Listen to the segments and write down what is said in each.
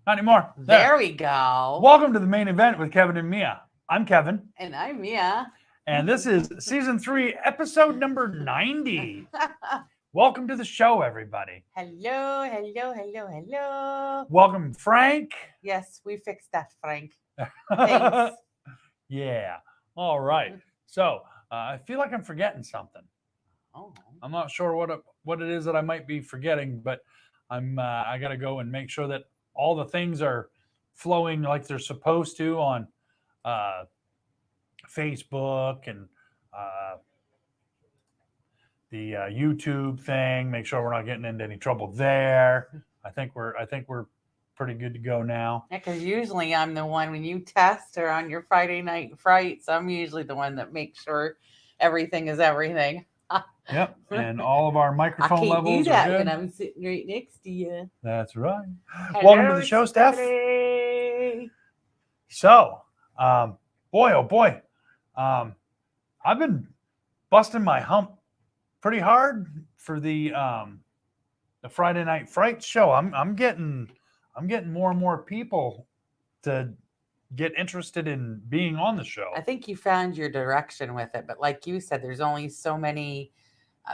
Not anymore. There we go. Welcome to the main event with Kevin and Mia. I'm Kevin. And I'm Mia. And this is season 3, episode number 90. Welcome to the show, everybody. Hello. Welcome, Frank. Yes, we fixed that, Frank. Thanks. Yeah. All right. So I feel like I'm forgetting something. Oh. I'm not sure what it is that I might be forgetting, but I got to go and make sure that all the things are flowing like they're supposed to on Facebook and the YouTube thing. Make sure we're not getting into any trouble there. I think we're pretty good to go now. Yeah, because usually I'm the one when you test or on your Friday night frights. I'm usually the one that makes sure everything is everything. Yep, and all of our microphone I can't levels do that are good. when I'm sitting right next to you. That's right. Hello, Welcome to the show, Steph. So, boy, oh boy, I've been busting my hump pretty hard for the Friday Night Frights show. I'm getting more and more people to get interested in being on the show. I think you found your direction with it, but like you said, there's only so many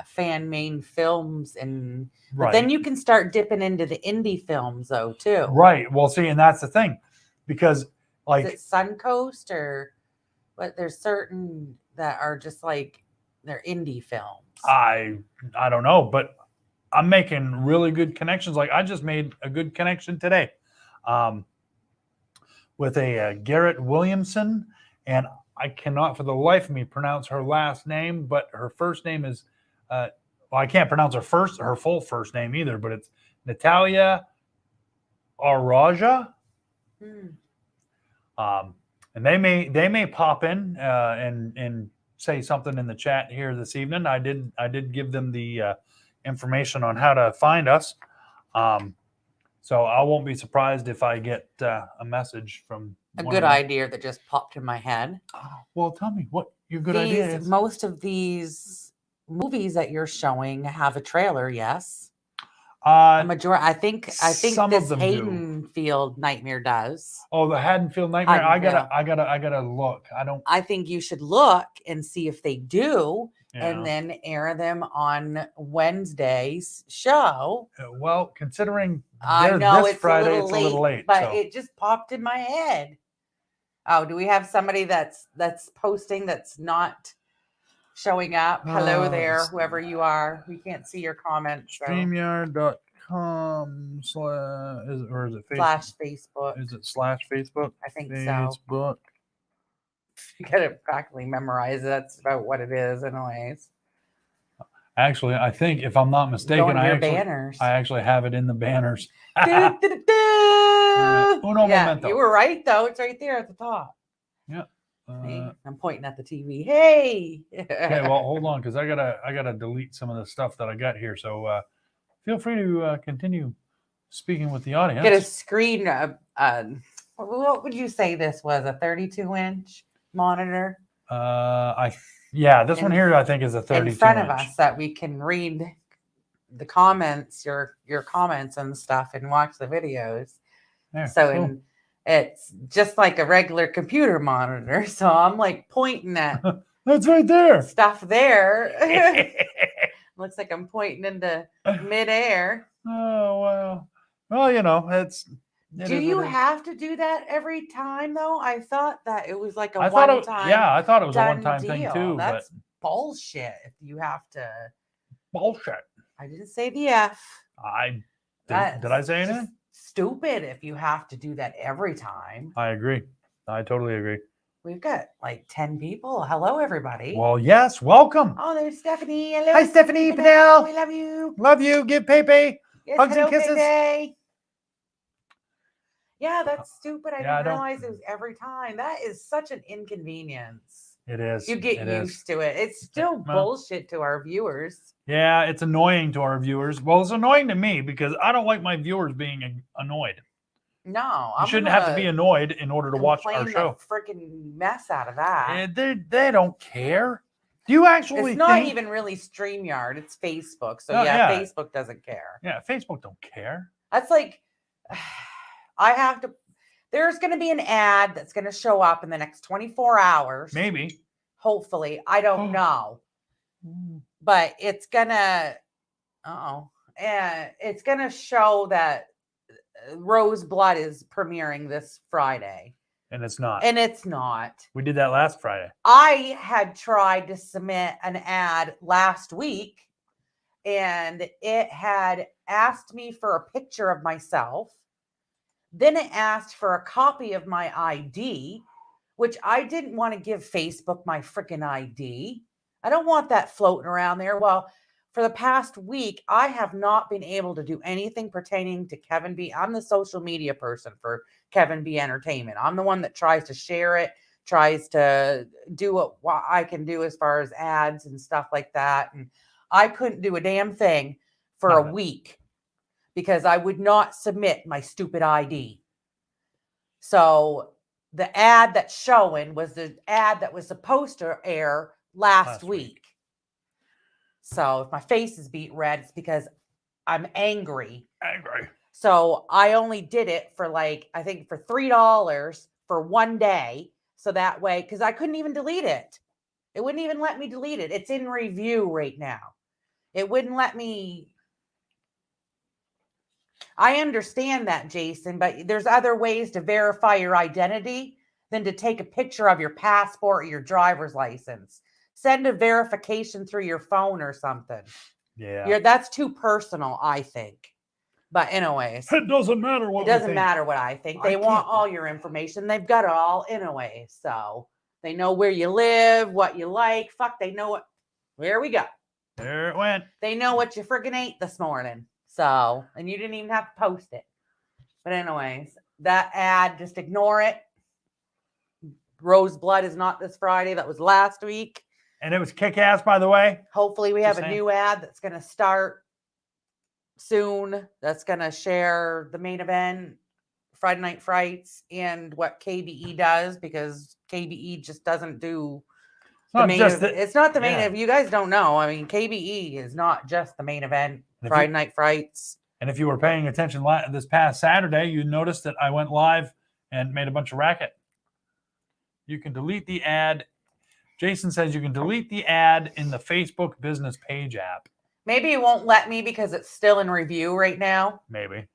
fan-made films, and but then you can start dipping into the indie films though too. Right. Well, see, and that's the thing, because like is it Suncoast or what? There's certain that are just like they're indie films. I don't know, but I'm making really good connections. Like I just made a good connection today with a Garrett Williamson, and I cannot for the life of me pronounce her last name, but her first name is well, I can't pronounce her full first name either, but it's Natalia Araja. And they may pop in and say something in the chat here this evening. I did give them the information on how to find us. So I won't be surprised if I get a message from a good idea that just popped in my head. Well, tell me what your good idea is. Most of these movies that you're showing have a trailer, yes? A majority. I think this Haddonfield Nightmare does. Oh, the Haddonfield Nightmare. I gotta look. I think you should look and see if they do. Yeah. And then air them on Wednesday's show. Well, considering I know this Friday, it's a little late, but it just popped in my head. Oh, do we have somebody that's posting that's not showing up? Hello there, whoever you are. We can't see your comments. StreamYard.com / or is it Facebook? Is it /Facebook? I think Facebook. So. You gotta practically memorize it. That's about what it is, anyways. Actually, I think if I'm not mistaken, I actually have it in the banners. Yeah, you were right though. It's right there at the top. Yeah. I'm pointing at the TV. Hey. Okay, well, hold on, because I gotta delete some of the stuff that I got here. So feel free to continue speaking with the audience. Get a screen. What would you say this was? A 32-inch monitor? This one here I think is a 32 in front of us that we can read the comments, your comments and stuff, and watch the videos. There, so cool. It's just like a regular computer monitor. So I'm like pointing at that's right there. Stuff there. Looks like I'm pointing into midair. Oh wow. Well, it's. Do you have to do that every time though? I thought that it was like a one-time. Yeah, I thought it was a one-time thing too. That's bullshit. If you have to. Bullshit. I didn't say the F. Did I say anything? Stupid if you have to do that every time. I agree. I totally agree. We've got like 10 people. Hello, everybody. Well, yes, welcome. Oh, there's Stephanie. Hello. Hi, Stephanie Padel. We love you. Love you. Give Pepe hugs and kisses. Pepe. Yeah, that's stupid. I didn't realize it was every time. That is such an inconvenience. It is. You get used to it. It's still bullshit to our viewers. Yeah, it's annoying to our viewers. Well, it's annoying to me because I don't like my viewers being annoyed. No, you shouldn't have to be annoyed in order to watch our show. Freaking mess out of that. They don't care. Do you actually? It's not even really StreamYard. It's Facebook. So Facebook doesn't care. Yeah, Facebook don't care. That's like, there's going to be an ad that's going to show up in the next 24 hours. Maybe. Hopefully. I don't know. But it's going to, it's going to show that Rose Blood is premiering this Friday. And it's not. And it's not. We did that last Friday. I had tried to submit an ad last week, and it had asked me for a picture of myself. Then it asked for a copy of my ID, which I didn't want to give Facebook my freaking ID. I don't want that floating around there. Well, for the past week, I have not been able to do anything pertaining to Kevin B. I'm the social media person for Kevin B. Entertainment. I'm the one that tries to share it, tries to do what I can do as far as ads and stuff like that. And I couldn't do a damn thing for a week because I would not submit my stupid ID. So the ad that's showing was the ad that was supposed to air last week. So if my face is beat red, it's because I'm angry. So I only did it for I think for $3 for one day. So that way, because I couldn't even delete it. It wouldn't even let me delete it. It's in review right now. It wouldn't let me. I understand that, Jason, but there's other ways to verify your identity than to take a picture of your passport or your driver's license. Send a verification through your phone or something. Yeah. That's too personal, I think. But anyways. It doesn't matter what It doesn't matter what I think. They want all your information. They've got it all anyway. So they know where you live, what you like. Fuck, they know what. There we go. There it went. They know what you freaking ate this morning. So, and you didn't even have to post it. But anyways, that ad, just ignore it. Rose Blood is not this Friday. That was last week. And it was kick-ass, by the way. Hopefully we have a new ad that's going to start soon. That's going to share the main event, Friday Night Frights, and what KBE does, because KBE just doesn't do the main event. It's not the main event. You guys don't know. I mean, KBE is not just the main event, Friday Night Frights. And if you were paying attention this past Saturday, you noticed that I went live and made a bunch of racket. You can delete the ad. Jason says you can delete the ad in the Facebook business page app. Maybe it won't let me because it's still in review right now. Maybe.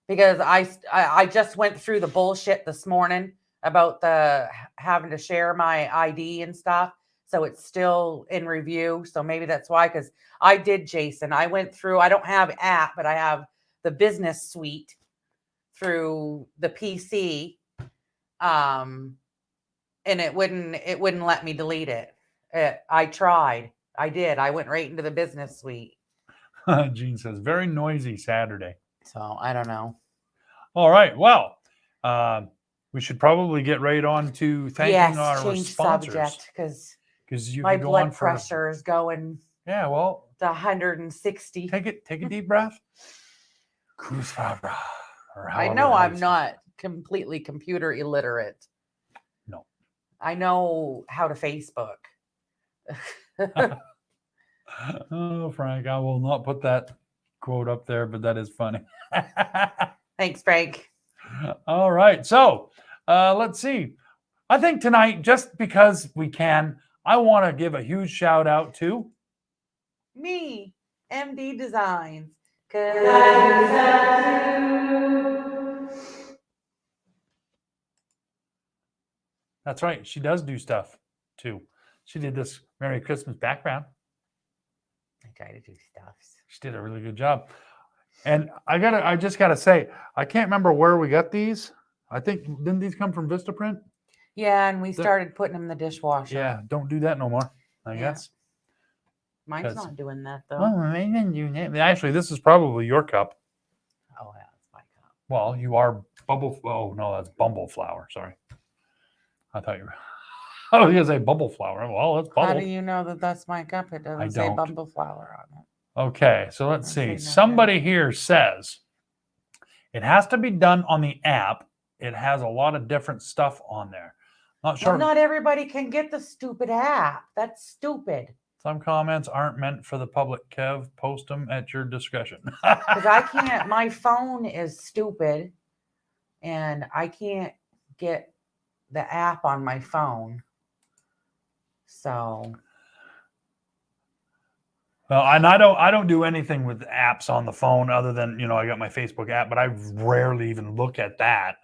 Because I just went through the bullshit this morning about the having to share my ID and stuff. So it's still in review. So maybe that's why, because I did, Jason. I went through, I don't have app, but I have the business suite through the PC. And it wouldn't let me delete it. I tried. I did. I went right into the business suite. Gene says, very noisy Saturday. So I don't know. All right. Well, we should probably get right on to thanking our sponsors. Subject because you my blood pressure is going. Yeah, well, to 160. Take a deep breath. I know I'm not completely computer illiterate. No. I know how to Facebook. Oh, Frank, I will not put that quote up there, but that is funny. Thanks, Frank. All right. So let's see. I think tonight, just because we can, I want to give a huge shout out to me, MD Designs. 'Cause I That's right. She does do stuff too. She did this Merry Christmas background. I try to do stuff. She did a really good job. And I just gotta say, I can't remember where we got these. I think, didn't these come from Vistaprint? Yeah, and we started putting them in the dishwasher. Yeah, don't do that no more, I guess. Mine's not doing that though. Well, actually, this is probably your cup. Oh, yeah, it's my cup. Well, you are bubble. Oh no, that's bumble flower. Sorry, I thought you were. I was gonna say bubble flower. Well, that's bubble. How do you know that that's my cup? It doesn't say bumble flower on it. Okay, so let's see. Somebody here says it has to be done on the app. It has a lot of different stuff on there. Not sure. Well, not everybody can get the stupid app. That's stupid. Some comments aren't meant for the public. Kev, post them at your discretion. Because I can't. My phone is stupid, and I can't get the app on my phone. So well, and I don't do anything with apps on the phone other than, I got my Facebook app, but I rarely even look at that.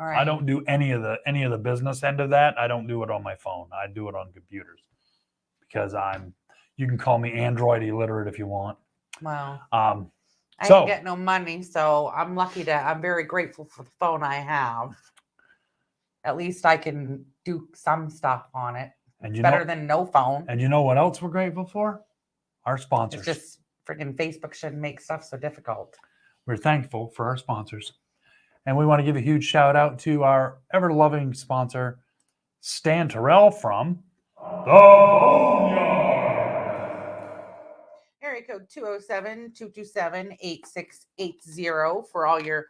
all I right. don't do any of the business end of that. I don't do it on my phone. I do it on computers because you can call me Android illiterate if you want. Well, Um, I so ain't get no money, so I'm very grateful for the phone I have. At least I can do some stuff on it. and It's you better know, than no phone. and you know what else we're grateful for? Our sponsors. It's just freaking Facebook shouldn't make stuff so difficult. We're thankful for our sponsors. And we want to give a huge shout out to our ever-loving sponsor, Stan Terrell from The Boneyard. Area code 207-227-8680 for all your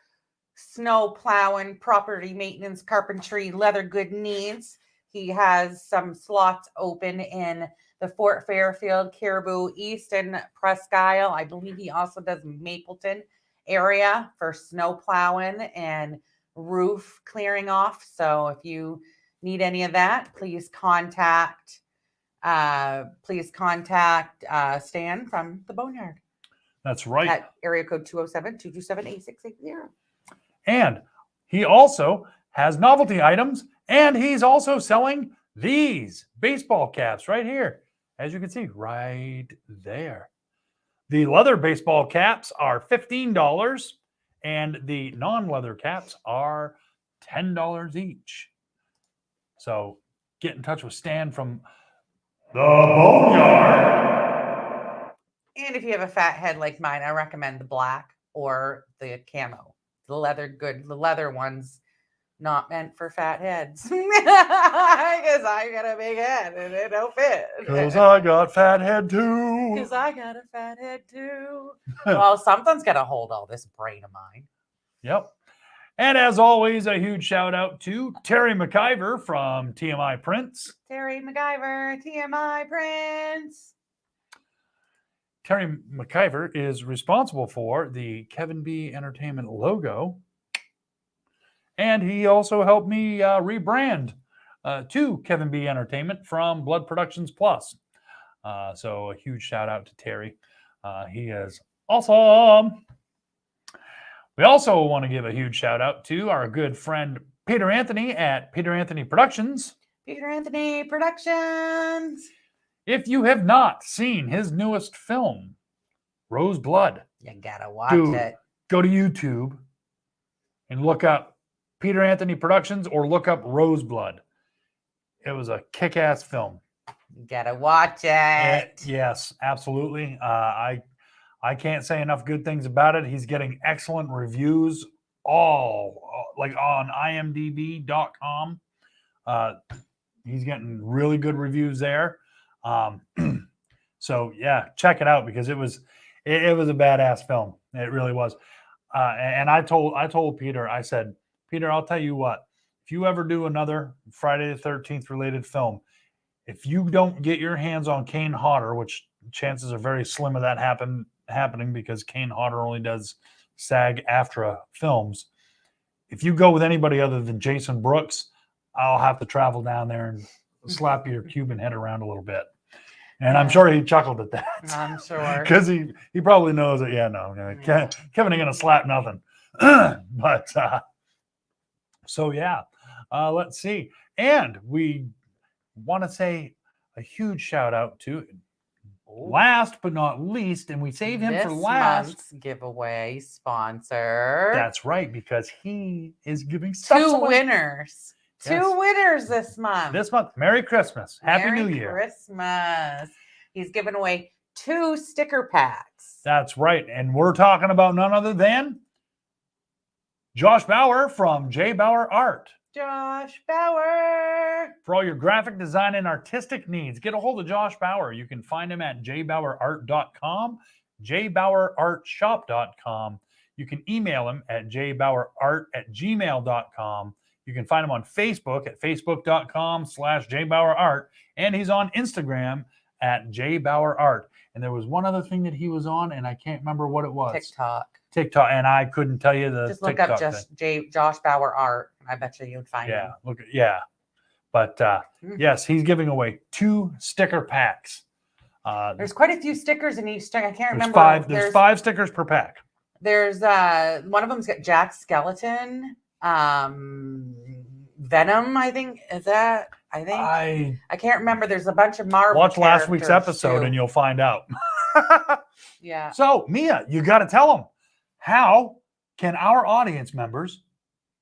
snow plowing, property maintenance, carpentry, leather good needs. He has some slots open in the Fort Fairfield, Caribou East, and Presque Isle. I believe he also does Mapleton area for snow plowing and roof clearing off. So if you need any of that, please contact Stan from the Boneyard. That's right. At area code 207-227-8680. And he also has novelty items, and he's also selling these baseball caps right here, as you can see right there. The leather baseball caps are $15, and the non-leather caps are $10 each. So get in touch with Stan from The Boneyard. And if you have a fat head like mine, I recommend the black or the camo. The leather ones, not meant for fat heads. Because I got a big head and it don't fit. Because I got fat head too. Because I got a fat head too. Well, something's got to hold all this brain of mine. Yep. And as always, a huge shout out to Terry McIver from TMI Prints. Terry McIver, TMI Prints. Terry McIver is responsible for the Kevin B Entertainment logo. And he also helped me rebrand to Kevin B Entertainment from Blood Productions Plus. So a huge shout out to Terry. He is awesome. We also want to give a huge shout out to our good friend Peter Anthony at Peter Anthony Productions. Peter Anthony Productions. If you have not seen his newest film, Rose Blood, you gotta watch it. Go to YouTube and look up Peter Anthony Productions or look up Rose Blood. It was a kick-ass film. You gotta watch it. Yes, absolutely. I can't say enough good things about it. He's getting excellent reviews, like on imdb.com. He's getting really good reviews there. So yeah, check it out because it was a badass film. It really was. And I told Peter, I said, Peter, I'll tell you what, if you ever do another Friday the 13th related film, if you don't get your hands on Kane Hodder, which chances are very slim of that happening because Kane Hodder only does SAG-AFTRA films. If you go with anybody other than Jason Brooks, I'll have to travel down there and slap your Cuban head around a little bit. And I'm sure he chuckled at that. I'm sure. Because he probably knows that, Kevin ain't going to slap nothing. But, so yeah, let's see. And we want to say a huge shout out to, last but not least, and we save him for last. Month's giveaway sponsor. That's right, because he is giving stuff Two away. winners. Yes. Two winners this month. Merry Christmas. Happy New Year. Merry Christmas. He's giving away 2 sticker packs. That's right. And we're talking about none other than Josh Bauer from J. Bauer Art. Josh Bauer. For all your graphic design and artistic needs, get a hold of Josh Bauer. You can find him at jbauerart.com, jbauerartshop.com. You can email him at jbauerart@gmail.com. You can find him on Facebook at facebook.com/jbauerart. And he's on Instagram at J Bauer Art. And there was one other thing that he was on, and I can't remember what it was. TikTok, and I couldn't tell you the just look TikTok up just Josh Bauer Art. I bet you would find him. But yes, he's giving away 2 sticker packs. There's quite a few stickers in each sticker. I can't remember. There's 5 stickers per pack. There's one of them's got Jack Skeleton, Venom. I think I can't remember. There's a bunch of Marvel. Watch last week's episode and you'll find out. Yeah. So Mia, you got to tell them, how can our audience members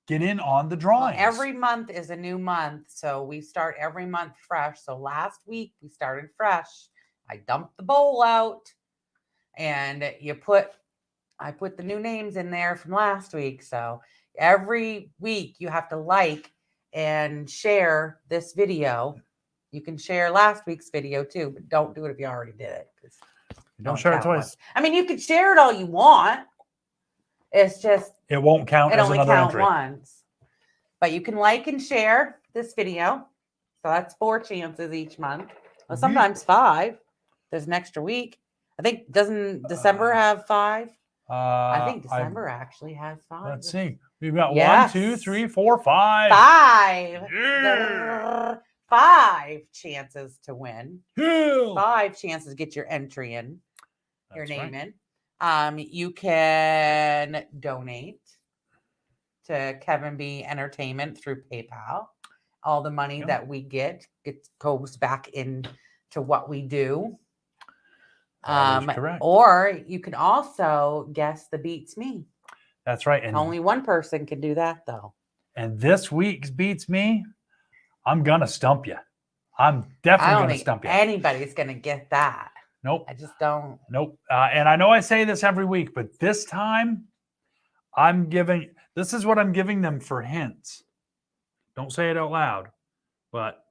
get in on the drawings? Well, every month is a new month, so we start every month fresh. So last week we started fresh. I dumped the bowl out, and I put the new names in there from last week. So every week you have to like and share this video. You can share last week's video too, but don't do it if you already did it. Don't share it twice. I mean, you can share it all you want. It's just it won't count as another entry. Once. But you can like and share this video. So that's 4 chances each month. Well, sometimes 5. There's an extra week. I think doesn't December have 5? I think December actually has 5. Let's see. We've got 1, 2, 3, 4, 5. 5. Yeah. 5 chances to win. Yeah. 5 chances to get your entry in. Your That's name right. in. You can donate to Kevin B Entertainment through PayPal. All the money that we get goes back into what we do. That is correct. Or you can also guess the Beats Me. That's right. And only one person can do that, though. And this week's Beats Me, I'm gonna stump you. I'm definitely gonna stump you. Anybody's gonna get that. Nope. I just don't. Nope. And I know I say this every week, but this time this is what I'm giving them for hints. Don't say it out loud, but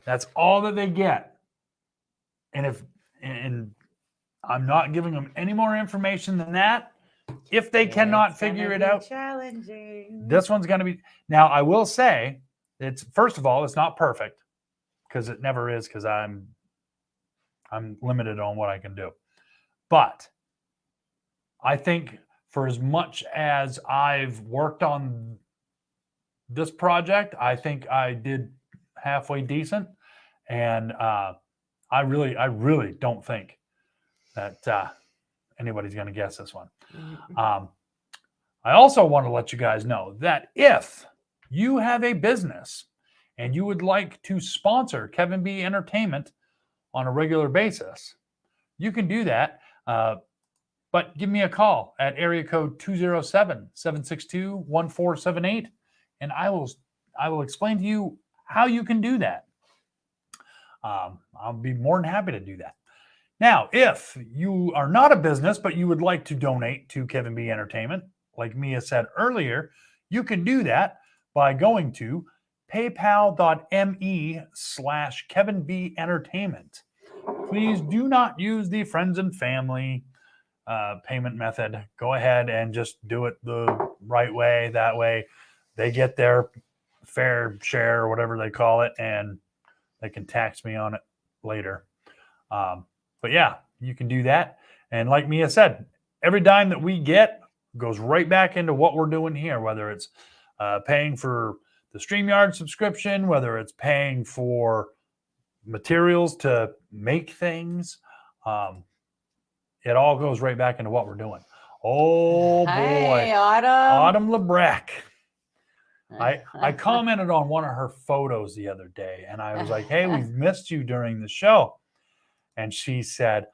that's all that they get. And I'm not giving them any more information than that. If they cannot figure it out, challenging. This one's going to be. Now, I will say, first of all, it's not perfect, because it never is, because I'm limited on what I can do. But I think for as much as I've worked on this project, I think I did halfway decent. And I really don't think that anybody's going to guess this one. I also want to let you guys know that if you have a business and you would like to sponsor Kevin B Entertainment on a regular basis, you can do that. But give me a call at area code 207-762-1478, and I will explain to you how you can do that. I'll be more than happy to do that. Now, if you are not a business, but you would like to donate to Kevin B Entertainment, like Mia said earlier, you can do that by going to paypal.me/Kevin B Entertainment. Please do not use the friends and family payment method. Go ahead and just do it the right way. That way they get their fair share, or whatever they call it, and they can tax me on it later. But yeah, you can do that. And like Mia said, every dime that we get goes right back into what we're doing here, whether it's paying for the StreamYard subscription, whether it's paying for materials to make things. It all goes right back into what we're doing. Oh, boy. Hey, Autumn. Autumn Lebrec. I commented on one of her photos the other day, and I was like, hey, we've missed you during the show. And she said,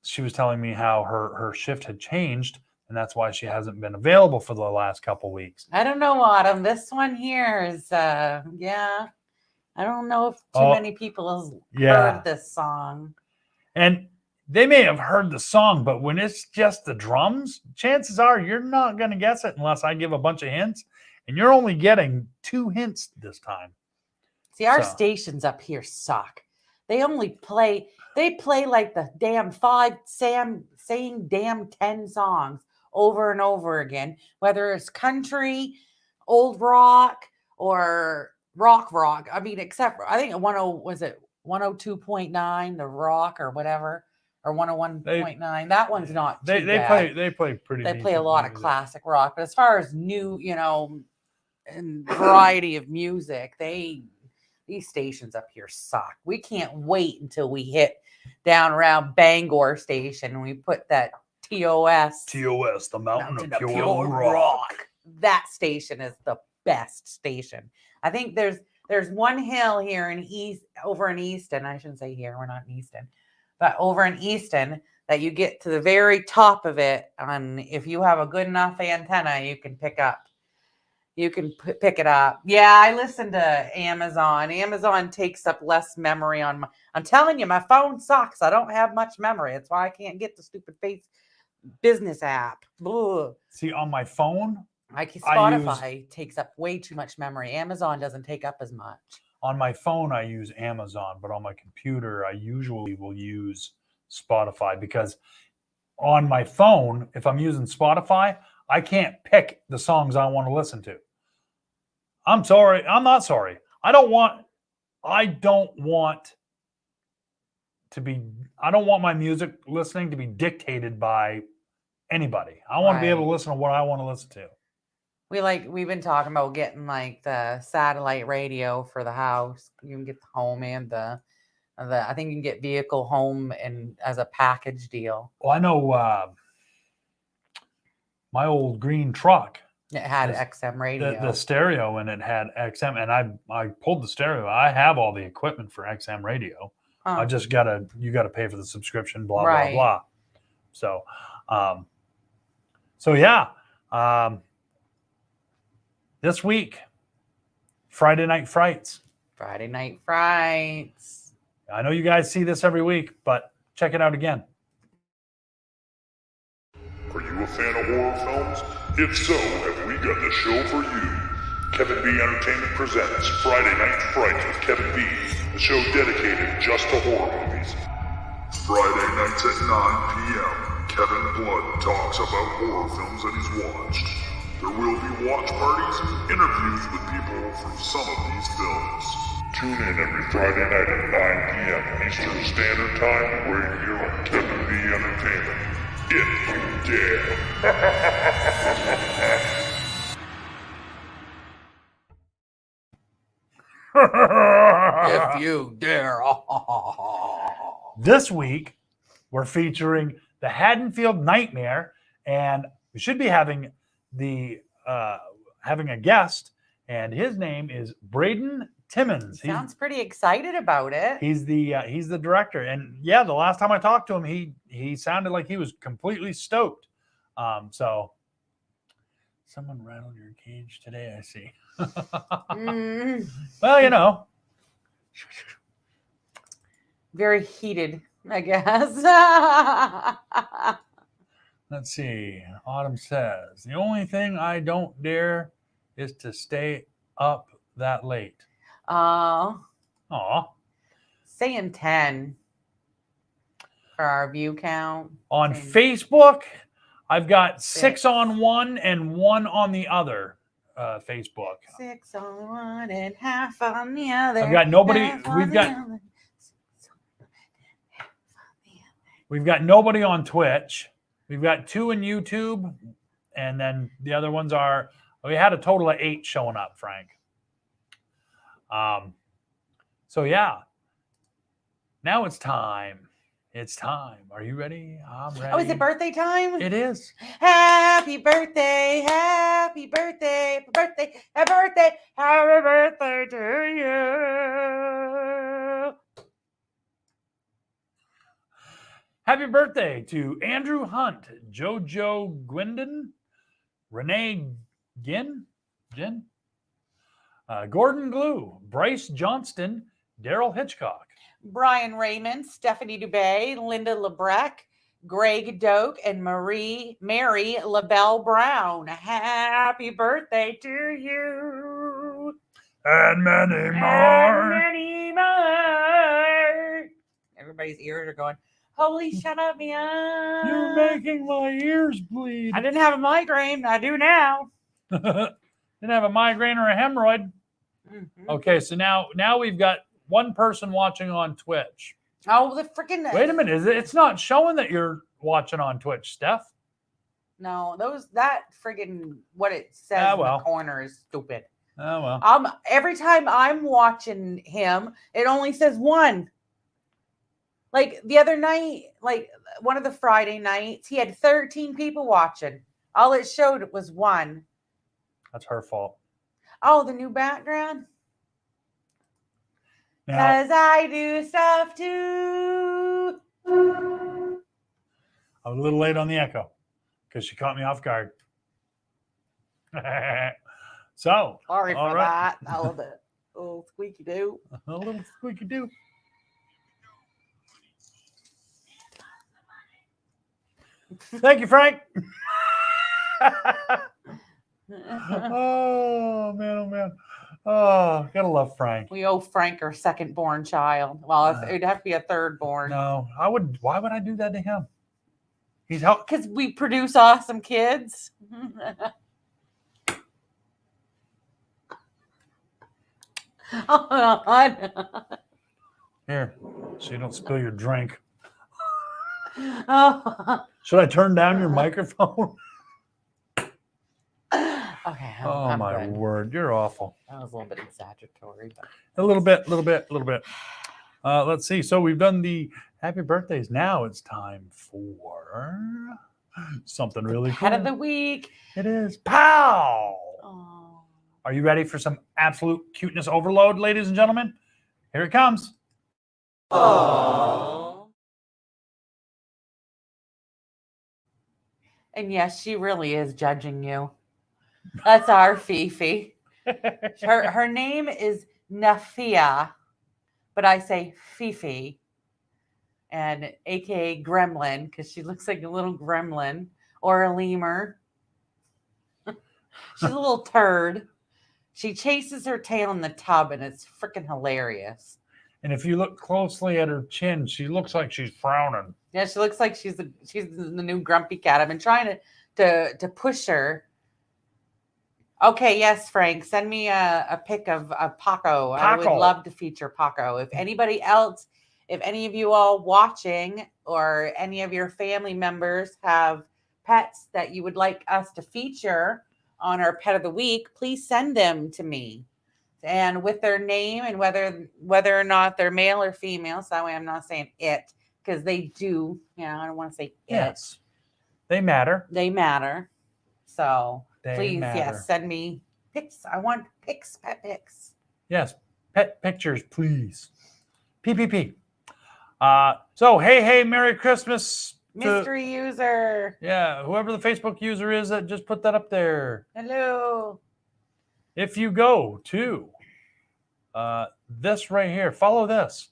she was telling me how her shift had changed, and that's why she hasn't been available for the last couple weeks. I don't know, Autumn. This one here is, I don't know if too many people have heard this song. And they may have heard the song, but when it's just the drums, chances are you're not going to guess it unless I give a bunch of hints. And you're only getting 2 hints this time. See, our stations up here suck. They play like the damn same damn 10 songs over and over again, whether it's country, old rock, or rock. I mean, except for, I think 102.9, the rock or whatever, or 101.9. That one's not too bad. They play pretty. They play a decent lot of music. classic rock, but as far as new, and variety of music, these stations up here suck. We can't wait until we hit down around Bangor Station and we put that TOS, the Mountain of Pure Rock. That station is the best station. I think there's one hill here over in Easton. I shouldn't say here, we're not in Easton, but over in Easton, that you get to the very top of it. And if you have a good enough antenna, you can pick it up. Yeah, I listen to Amazon. Amazon takes up less memory I'm telling you, my phone sucks. I don't have much memory. That's why I can't get the stupid business app. Ugh. See, on my phone, Spotify takes up way too much memory. Amazon doesn't take up as much. On my phone, I use Amazon, but on my computer, I usually will use Spotify, because on my phone, if I'm using Spotify, I can't pick the songs I want to listen to. I'm sorry. I'm not sorry. I don't want my music listening to be dictated by anybody. I want to be able to listen to what I want to listen to. We've been talking about getting like the satellite radio for the house. You can get the home and the I think you can get vehicle home and as a package deal. Well, I know my old green truck. It had XM radio. The stereo, and it had XM, and I pulled the stereo. I have all the equipment for XM radio. I just you gotta pay for the subscription, blah, blah, blah. So, yeah. This week, Friday Night Frights. Friday Night Frights. I know you guys see this every week, but check it out again. Are you a fan of horror films? If so, have we got the show for you. Kevin B Entertainment presents Friday Night Frights with Kevin B, a show dedicated just to horror movies. Friday nights at 9 p.m., Kevin Blood talks about horror films that he's watched. There will be watch parties and interviews with people from some of these films. Tune in every Friday night at 9 p.m. Eastern Standard Time, right here on Kevin B Entertainment. If you dare. If you dare. This week, we're featuring the Haddonfield Nightmare, and we should be having having a guest, and his name is Braden Timmons. Sounds pretty excited about it. He's the director, and yeah, the last time I talked to him, he sounded like he was completely stoked. So someone rattled your cage today, I see. Well, very heated, I guess. Let's see. Autumn says, the only thing I don't dare is to stay up that late. Aw. Saying 10 for our view count. On Facebook, I've got 6 on one and 1 on the other Facebook. 6 on one and half on the other. I've got nobody. We've got nobody on Twitch. We've got 2 in YouTube, and then the other ones we had a total of 8 showing up, Frank. So yeah, now it's time. It's time. Are you ready? I'm ready. Oh, is it birthday time? It is. Happy birthday, happy birthday, happy birthday, happy birthday, happy birthday to you. Happy birthday to Andrew Hunt, Jojo Gwendon, Renee Ginn, Gordon Glue, Bryce Johnston, Daryl Hitchcock, Brian Raymond, Stephanie Dubay, Linda Lebrecq, Greg Doak, and Mary LaBelle Brown. Happy birthday to you. And many more. And many more. Everybody's ears are going, holy, shut up, man. You're making my ears bleed. I didn't have a migraine. I do now. Didn't have a migraine or a hemorrhoid. Mhm. Okay, so now we've got one person watching on Twitch. Oh, the freaking. Wait a minute, it's not showing that you're watching on Twitch, Steph. No, that friggin' what it says Ah, in well. the corner is stupid. Oh well. Every time I'm watching him, it only says one. Like the other night, like one of the Friday nights, he had 13 people watching. All it showed was one. That's her fault. Oh, the new background? Now, Because I do stuff too. I was a little late on the echo because she caught me off guard. So, Sorry all for right. that. That was a little squeaky do. A little squeaky do. Thank you, Frank. Oh man. Oh, gotta love Frank. We owe Frank our second born child. Well, it'd have to be a third born. No, why would I do that to him? He's help. Because we produce awesome kids. Hold on. Here, so you don't spill your drink. Oh. Should I turn down your microphone? Okay. Oh I'm my good. word, you're awful. That was a little bit exaggeratory, but A little bit. Let's see. So we've done the happy birthdays. Now it's time for something really cool. pet of the week. It is pow. Oh. Are you ready for some absolute cuteness overload, ladies and gentlemen? Here it comes. Oh. And yes, she really is judging you. That's our Fifi. Her name is Nafia, but I say Fifi, and aka Gremlin, because she looks like a little gremlin or a lemur. She's a little turd. She chases her tail in the tub, and it's freaking hilarious. And if you look closely at her chin, she looks like she's frowning. Yeah, she looks like she's the new grumpy cat. I've been trying to push her. Okay, yes, Frank. Send me a pic of Paco. I would love to feature Paco. If anybody else, if any of you all watching or any of your family members have pets that you would like us to feature on our pet of the week, please send them to me. And with their name and whether or not they're male or female. So that way I'm not saying it, because they do, I don't want to say it. Yes. They matter. They matter. So please, matter. yes, send me pics. I want pics, pet pics. Yes, pet pictures, please. PPP. So, hey, Merry Christmas. Mystery user. Yeah, whoever the Facebook user is that just put that up there. Hello. If you go to this right here, follow this.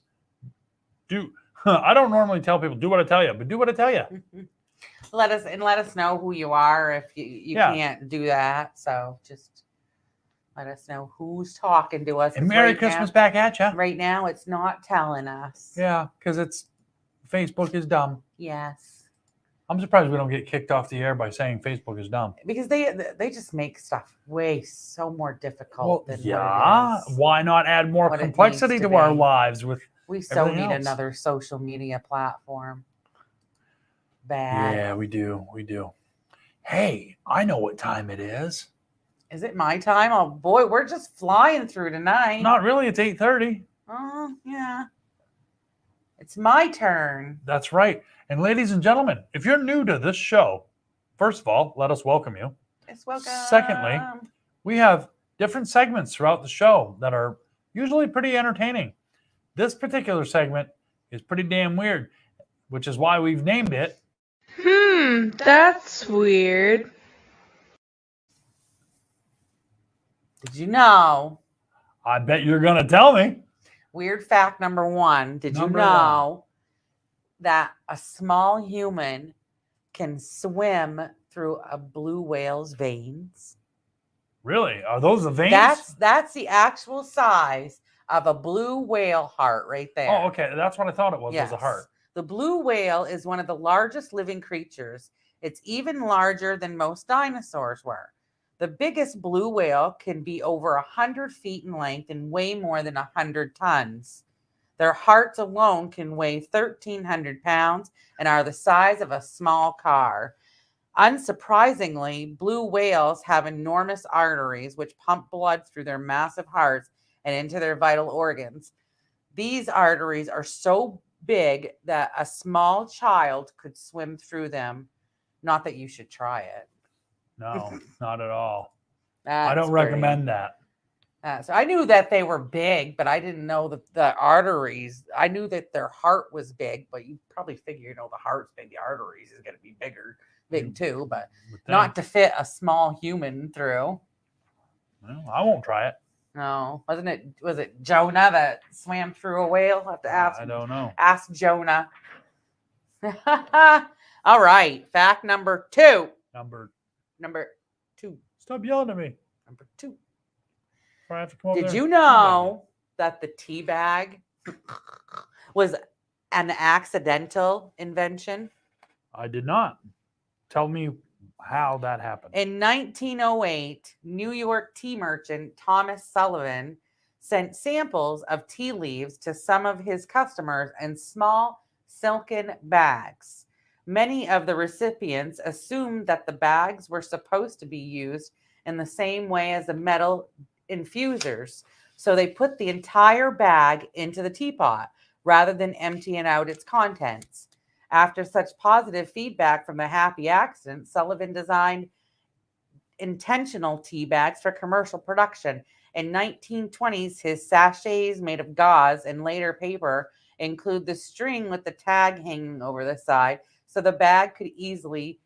I don't normally tell people, do what I tell you, but do what I tell you. Let us know who you are if you can't do that. So just let us know who's talking to us. And Merry Christmas back at you. Right now, it's not telling us. Yeah, because Facebook is dumb. Yes. I'm surprised we don't get kicked off the air by saying Facebook is dumb. Because they just make stuff so more difficult than what it is. Why not add more complexity to our lives with we so need else. Another social media platform. Bad. Yeah, we do. Hey, I know what time it is. Is it my time? Oh boy, we're just flying through tonight. Not really, it's 8:30. Oh, yeah. It's my turn. That's right. And ladies and gentlemen, if you're new to this show, first of all, let us welcome you. Yes, welcome. Secondly, we have different segments throughout the show that are usually pretty entertaining. This particular segment is pretty damn weird, which is why we've named it. That's weird. Did you know? I bet you're going to tell me. Weird fact number 1. Did you know that a small human can swim through a blue whale's veins? Really? Are those the veins? That's the actual size of a blue whale heart right there. Oh, okay. That's what I thought it was a heart. The blue whale is one of the largest living creatures. It's even larger than most dinosaurs were. The biggest blue whale can be over 100 feet in length and weigh more than 100 tons. Their hearts alone can weigh 1,300 pounds and are the size of a small car. Unsurprisingly, blue whales have enormous arteries which pump blood through their massive hearts and into their vital organs. These arteries are so big that a small child could swim through them. Not that you should try it. No, not at all. That's I don't pretty. recommend that. So I knew that they were big, but I didn't know that the arteries. I knew that their heart was big, but you probably figure, you know, the heart's big, the arteries is going to be big too, but not to fit a small human through. Well, I won't try it. No, was it Jonah that swam through a whale? I'll have to ask. I don't know. Ask Jonah. All right. Fact number 2. Number 2. Stop yelling at me. Number 2. I have to come over Did there you and know that the tea bag was an accidental invention? I did not. Tell me how that happened. In 1908, New York tea merchant Thomas Sullivan sent samples of tea leaves to some of his customers in small silken bags. Many of the recipients assumed that the bags were supposed to be used in the same way as the metal infusers, so they put the entire bag into the teapot rather than emptying out its contents. After such positive feedback from the happy accident, Sullivan designed intentional tea bags for commercial production. In 1920s, his sachets made of gauze and later paper include the string with the tag hanging over the side, so the bag could easily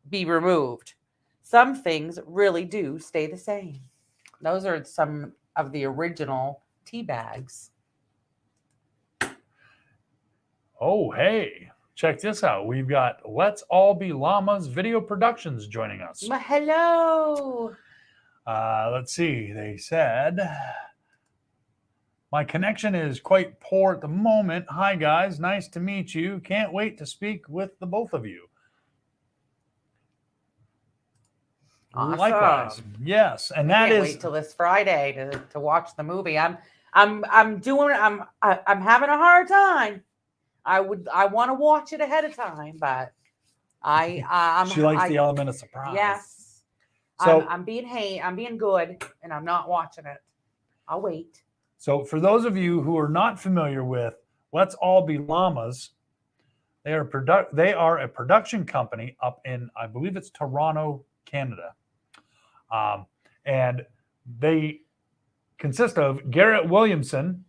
be removed. Some things really do stay the same. Those are some of the original tea bags. Oh, hey, check this out. We've got Let's All Be Llamas Video Productions joining us. Hello. Let's see. They said, my connection is quite poor at the moment. Hi, guys. Nice to meet you. Can't wait to speak with the both of you. Awesome. Likewise. Yes. And that Can't is wait till this Friday to watch the movie. I'm having a hard time. I want to watch it ahead of time, but she likes the element of surprise. Yes. So I'm being good, and I'm not watching it. I'll wait. So for those of you who are not familiar with Let's All Be Llamas, they are a production company up in, I believe it's Toronto, Canada. And they consist of Garrett Williamson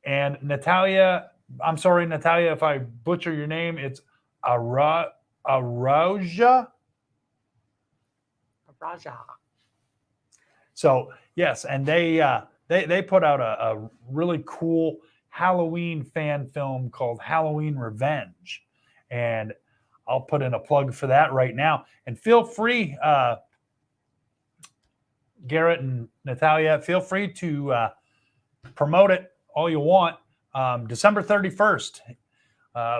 and Natalia. I'm sorry, Natalia, if I butcher your name. It's Araja. So yes, and they put out a really cool Halloween fan film called Halloween Revenge, and I'll put in a plug for that right now. And feel free, Garrett and Natalia, feel free to promote it all you want. December 31st,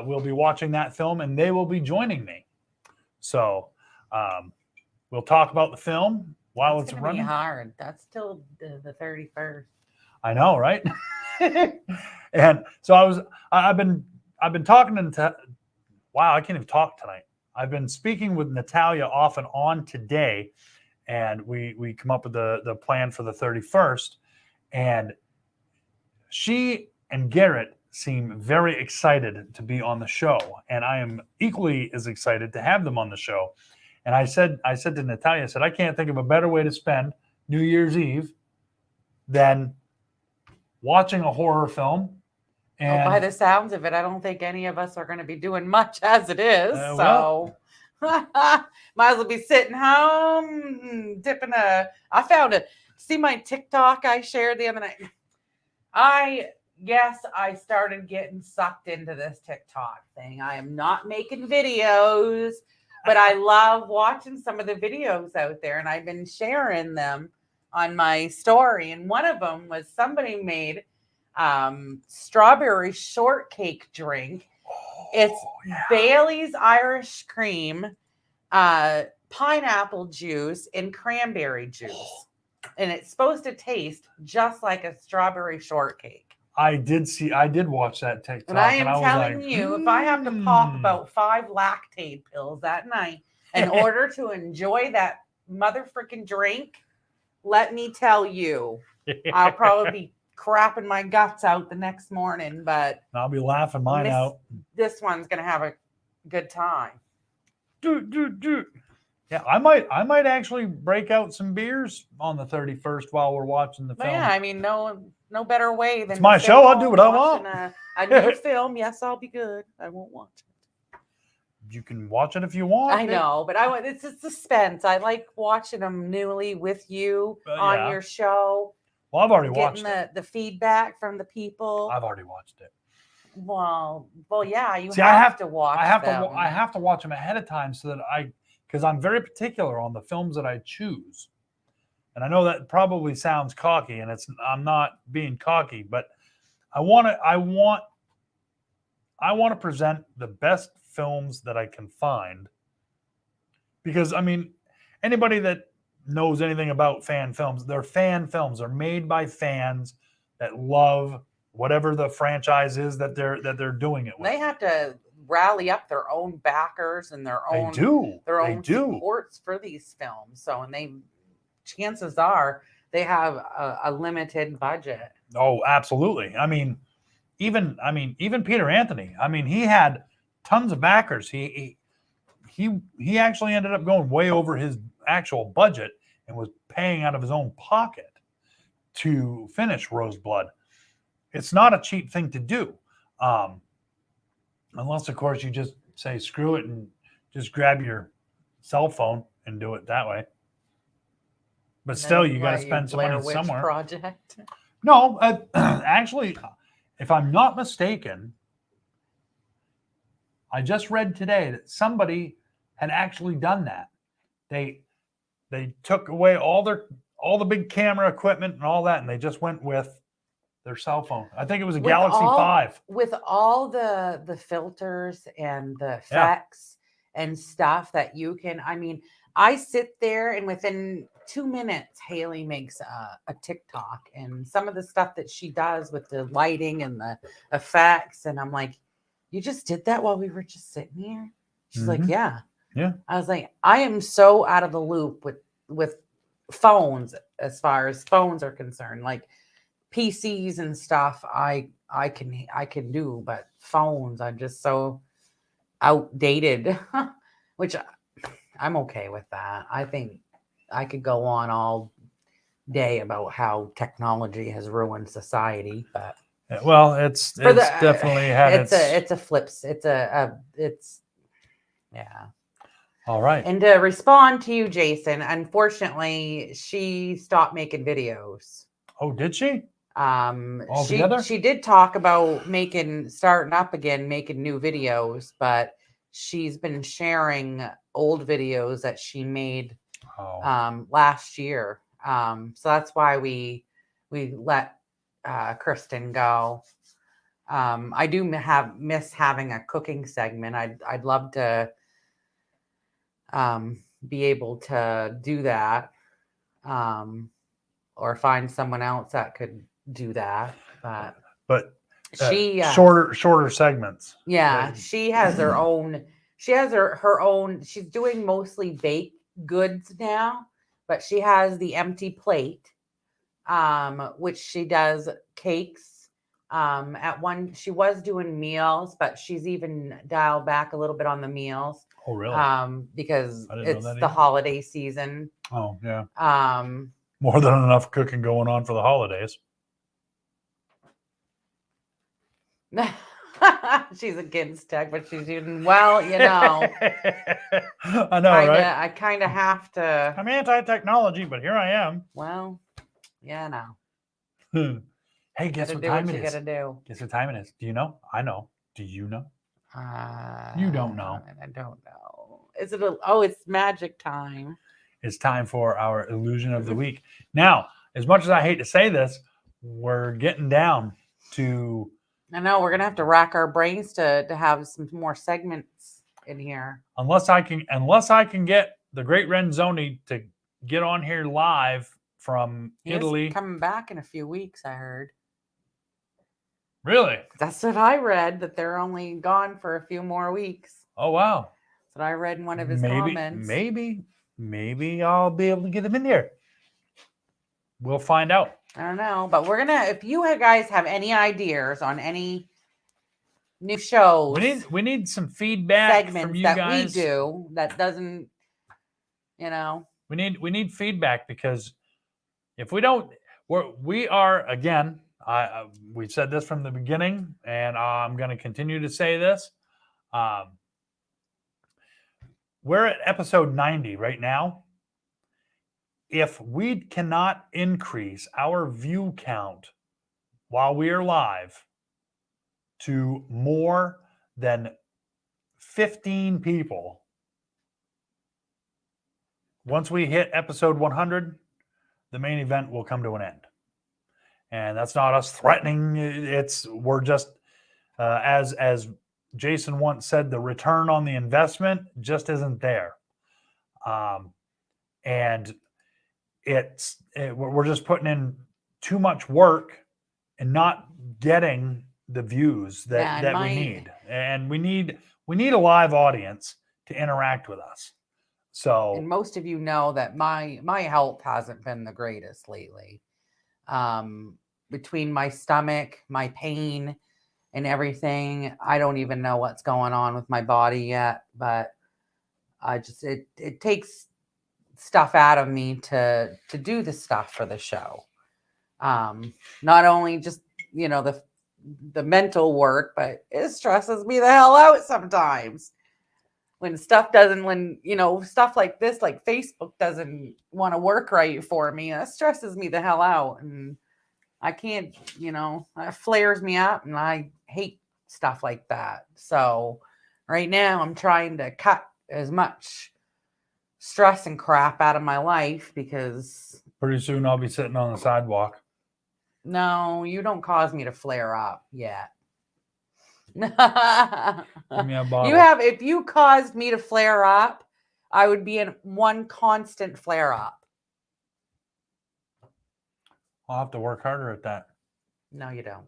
we'll be watching that film, and they will be joining me. So we'll talk about the film while it's running. Be hard. That's till the 31st. I know, right? And so I've been talking to. Wow, I can't even talk tonight. I've been speaking with Natalia off and on today, and we come up with the plan for the 31st, and she and Garrett seem very excited to be on the show, and I am equally as excited to have them on the show. And I said to Natalia, I said, I can't think of a better way to spend New Year's Eve than watching a horror film. And by the sounds of it, I don't think any of us are going to be doing much as it is. Well, might as well be sitting home, dipping I found it. See my TikTok I shared the other night? I started getting sucked into this TikTok thing. I am not making videos, but I love watching some of the videos out there, and I've been sharing them on my story. And one of them was somebody made strawberry shortcake drink. It's Bailey's Irish cream, pineapple juice and cranberry juice. And it's supposed to taste just like a strawberry shortcake. I did watch that TikTok. And I am was telling like, you, if I have to pop "Mm." about 5 lactate pills that night in order to enjoy that mother freaking drink, let me tell you, I'll probably be crapping my guts out the next morning, but I'll be laughing mine out. this one's gonna have a good time. Yeah, I might actually break out some beers on the 31st while we're watching the But film. yeah, I mean, no better way than It's to my sit show. I'll do home what I watching want. A new film. Yes, I'll be good. I won't watch it. You can watch it if you want. I know, but it's a suspense. I like watching them newly with you on yeah. your show. Well, I've already watched Getting it. the feedback from the people. I've already watched it. Well, yeah, you See, have to watch. I have them. to. I have to watch them ahead of time so that because I'm very particular on the films that I choose. And I know that probably sounds cocky, and I'm not being cocky, but I want to present the best films that I can find. Because I mean, anybody that knows anything about fan films, they're fan films. They're made by fans that love whatever the franchise is that they're doing it with. They have to rally up their own backers and their own supports for these films. So, and chances are they have a limited budget. Oh, absolutely. I mean, even Peter Anthony. I mean, he had tons of backers. He actually ended up going way over his actual budget and was paying out of his own pocket to finish Roseblood. It's not a cheap thing to do, unless, of course, you just say screw it and just grab your cell phone and do it that way. But still, you got to spend some money somewhere. Project. No, actually, if I'm not mistaken, I just read today that somebody had actually done that. They took away all the big camera equipment and all that, and they just went with their cell phone. I think it was a Galaxy 5. With all the filters and the effects and stuff that you can, I mean, I sit there and within 2 minutes, Haley makes a TikTok and some of the stuff that she does with the lighting and the effects. And I'm like, you just did that while we were just sitting here? She's like, yeah. Yeah. I was like, I am so out of the loop with phones as far as phones are concerned. Like PCs and stuff, I can do, but phones, I'm just so outdated, which I'm okay with that. I think I could go on all day about how technology has ruined society, but well, it's definitely had it's yeah. All right. And to respond to you, Jason, unfortunately, she stopped making videos. Oh, did she? She did talk about starting up again, making new videos, but she's been sharing old videos that she made last year. So that's why we let Kristen go. I do miss having a cooking segment. I'd love to be able to do that, or find someone else that could do that. But she shorter segments. Yeah, she has her own. She has her own. She's doing mostly baked goods now, but she has the empty plate, which she does cakes. At one, she was doing meals, but she's even dialed back a little bit on the meals. Oh, really? Because it's the holiday season. Oh, yeah. More than enough cooking going on for the holidays. She's against tech, but she's doing well, you know. I know, right? I kind of have to. I'm anti-technology, but here I am. Well, yeah, no. Hey, guess what time it is? You gotta do. Guess what time it is? Do you know? I know. Do you know? You don't know. I don't know. Is it it's magic time. It's time for our illusion of the week. Now, as much as I hate to say this, we're getting down to. I know we're gonna have to rack our brains to have some more segments in here. Unless I can get the Great Renzoni to get on here live from He is Italy. coming back in a few weeks, I heard. Really? That's what I read, that they're only gone for a few more weeks. Oh, wow. That's what I read in one of his comments. Maybe I'll be able to get him in here. We'll find out. I don't know, but we're gonna. If you guys have any ideas on any new shows, We need some feedback segments from you that guys. we do that doesn't, We need feedback, because if we don't, we are again. We said this from the beginning, and I'm going to continue to say this. We're at episode 90 right now. If we cannot increase our view count while we are live to more than 15 people, once we hit episode 100, the main event will come to an end. And that's not us threatening. We're just, as Jason once said, the return on the investment just isn't there. And we're just putting in too much work and not getting the views that we need. And we need a live audience to interact with us. So, and most of you know that my health hasn't been the greatest lately. Between my stomach, my pain, and everything, I don't even know what's going on with my body yet. But it takes stuff out of me to do the stuff for the show. Not only just the mental work, but it stresses me the hell out sometimes. When stuff like this, like Facebook doesn't want to work right for me, that stresses me the hell out. And I can't, it flares me up, and I hate stuff like that. So right now I'm trying to cut as much stress and crap out of my life, because pretty soon I'll be sitting on the sidewalk. No, you don't cause me to flare up yet. Give me a bottle. If you caused me to flare up, I would be in one constant flare up. I'll have to work harder at that. No, you don't.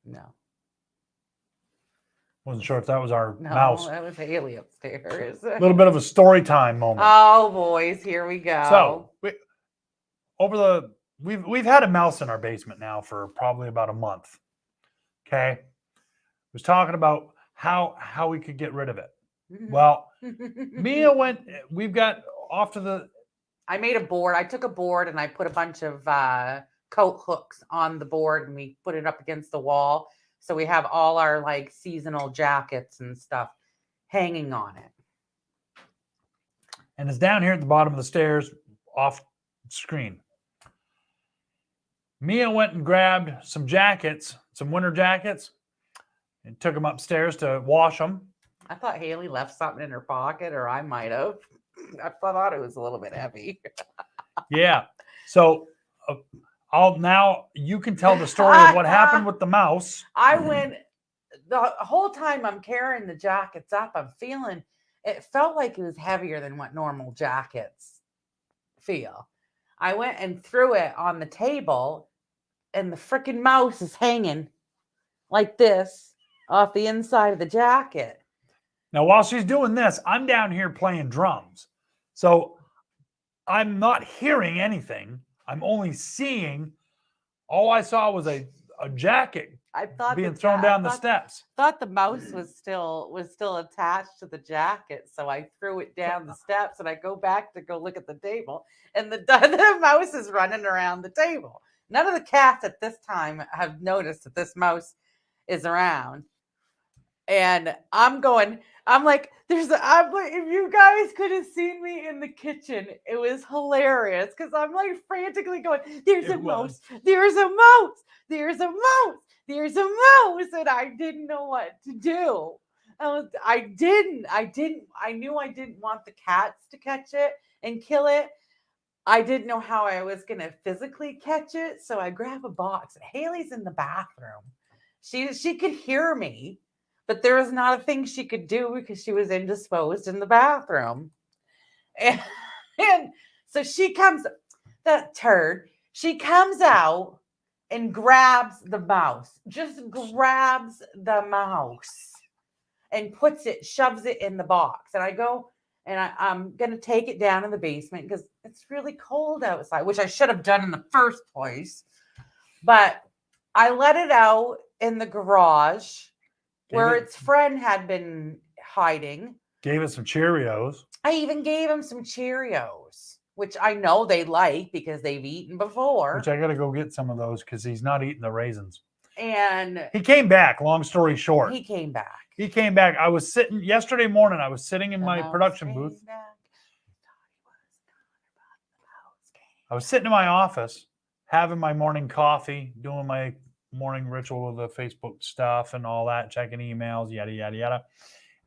No. Wasn't sure if that was our mouse. That was Haley upstairs. A little bit of a story time moment. Oh, boys, here we go. So we've had a mouse in our basement now for probably about a month. Okay. Was talking about how we could get rid of it. Well, Mia we've got off to I made a board. I took a board and I put a bunch of coat hooks on the board, and we put it up against the wall. So we have all our seasonal jackets and stuff hanging on it. And it's down here at the bottom of the stairs off screen. Mia went and grabbed some jackets, some winter jackets, and took them upstairs to wash them. I thought Haley left something in her pocket, or I might have. I thought it was a little bit heavy. Yeah. So now you can tell the story of what happened with the mouse. I went the whole time I'm carrying the jackets up. It felt like it was heavier than what normal jackets feel. I went and threw it on the table, and the freaking mouse is hanging like this off the inside of the jacket. Now, while she's doing this, I'm down here playing drums. So I'm not hearing anything. I'm only seeing. All I saw was a jacket being thrown down the steps. I thought the mouse was still attached to the jacket, so I threw it down the steps, and I go back to go look at the table, and the mouse is running around the table. None of the cats at this time have noticed that this mouse is around. And I'm like, if you guys could have seen me in the kitchen, it was hilarious, because I'm frantically going, there's a mouse, there's a mouse, there's a mouse, there's a mouse. And I didn't know what to do. I knew I didn't want the cats to catch it and kill it. I didn't know how I was going to physically catch it. So I grab a box. Haley's in the bathroom. She could hear me, but there was not a thing she could do because she was indisposed in the bathroom. And so she comes, that turd, she comes out and grabs the mouse, just grabs the mouse and shoves it in the box. And I go, and I'm going to take it down in the basement because it's really cold outside, which I should have done in the first place. But I let it out in the garage where its friend had been hiding. Gave it some Cheerios. I even gave him some Cheerios, which I know they like because they've eaten before. Which I got to go get some of those because he's not eating the raisins. And he came back, long story short. He came back. I was sitting, yesterday morning, I was sitting in my production booth. I was sitting in my office, having my morning coffee, doing my morning ritual of the Facebook stuff and all that, checking emails, yada, yada, yada.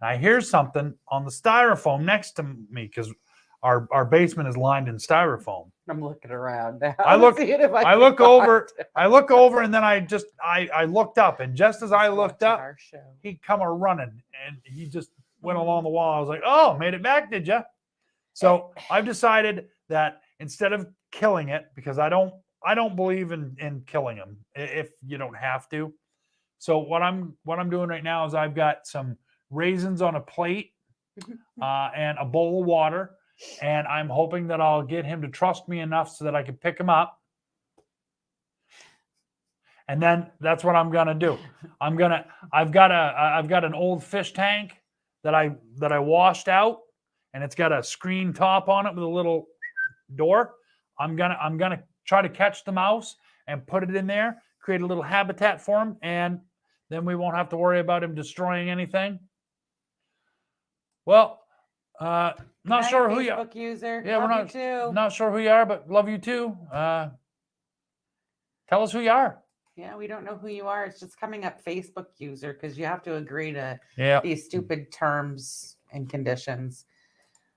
And I hear something on the styrofoam next to me because our basement is lined in styrofoam. I'm looking around now. I look over, and then I looked up, and just as I looked up, he come a running, and he just went along the wall. I was like, "Oh, made it back, did you?" So I've decided that instead of killing it, because I don't believe in killing them if you don't have to. So what I'm doing right now is I've got some raisins on a plate and a bowl of water. And I'm hoping that I'll get him to trust me enough so that I can pick him up. And then that's what I'm gonna do. I've got an old fish tank that I washed out, and it's got a screen top on it with a little door. I'm gonna try to catch the mouse and put it in there, create a little habitat for him, and then we won't have to worry about him destroying anything. Well, not sure who you are. Facebook user. Yeah, we're not sure who you are, but love you too. Tell us who you are. Yeah, we don't know who you are. It's just coming up Facebook user because you have to agree to these stupid terms and conditions.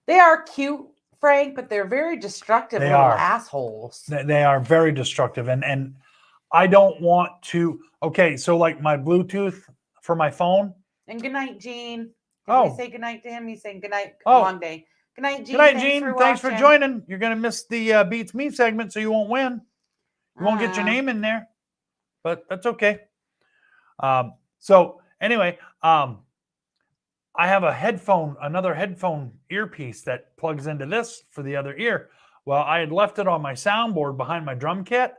They are cute, Frank, but they're very destructive little assholes. They are very destructive, and I don't want to. Okay, so like my Bluetooth for my phone. And good night, Gene. Did we say goodnight to him? He's saying goodnight. Long day. Good night, Gene. Good night, Gene. Thanks for joining. You're going to miss the Beats Me segment, so you won't win. You won't get your name in there, but that's okay. So anyway, I have another headphone earpiece that plugs into this for the other ear. Well, I had left it on my soundboard behind my drum kit,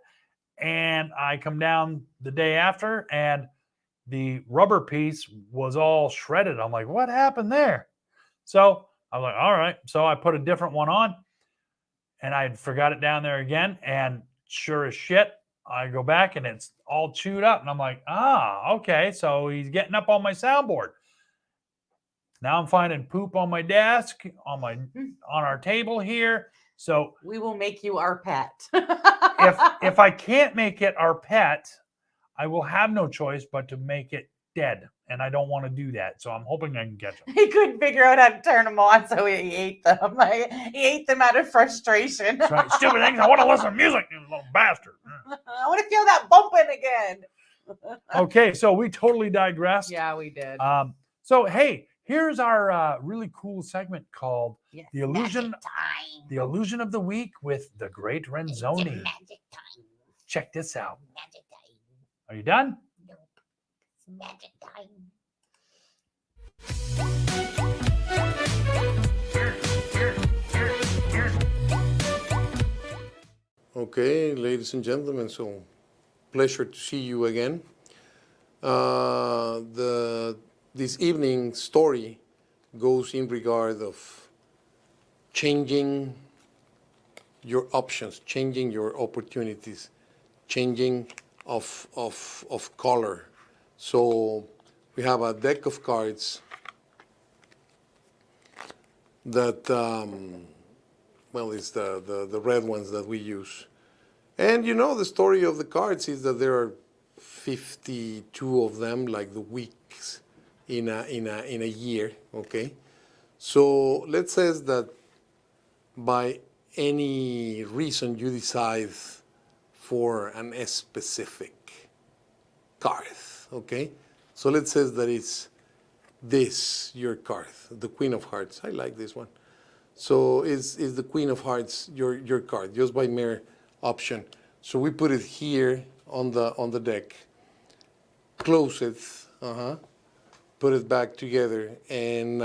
and I come down the day after, and the rubber piece was all shredded. I'm like, what happened there? So I was like, all right. So I put a different one on, and I forgot it down there again. And sure as shit, I go back and it's all chewed up. And I'm like, okay. So he's getting up on my soundboard. Now I'm finding poop on my desk, on our table here. So we will make you our pet. if I can't make it our pet, I will have no choice but to make it dead. And I don't want to do that. So I'm hoping I can catch him. He couldn't figure out how to turn them on, so he ate them. He ate them out of frustration. That's right. Stupid things. I want to listen to music, you little bastard. I want to feel that bumping again. Okay, so we totally digressed. Yeah, we did. So, hey, here's our really cool segment called The Illusion of the Week with the Great Renzoni. Check this out. Are you done? Nope. It's magic time. Okay, ladies and gentlemen, so pleasure to see you again. This evening's story goes in regard of changing your options, changing your opportunities, changing of color. So we have a deck of cards that, it's the red ones that we use. And you know, the story of the cards is that there are 52 of them, like the weeks in a year, okay? So let's say that by any reason you decide for a specific card, okay? So let's say that it's this, your card, the Queen of Hearts. I like this one. So is the Queen of Hearts your card, just by mere option. So we put it here on the deck, close it, put it back together, and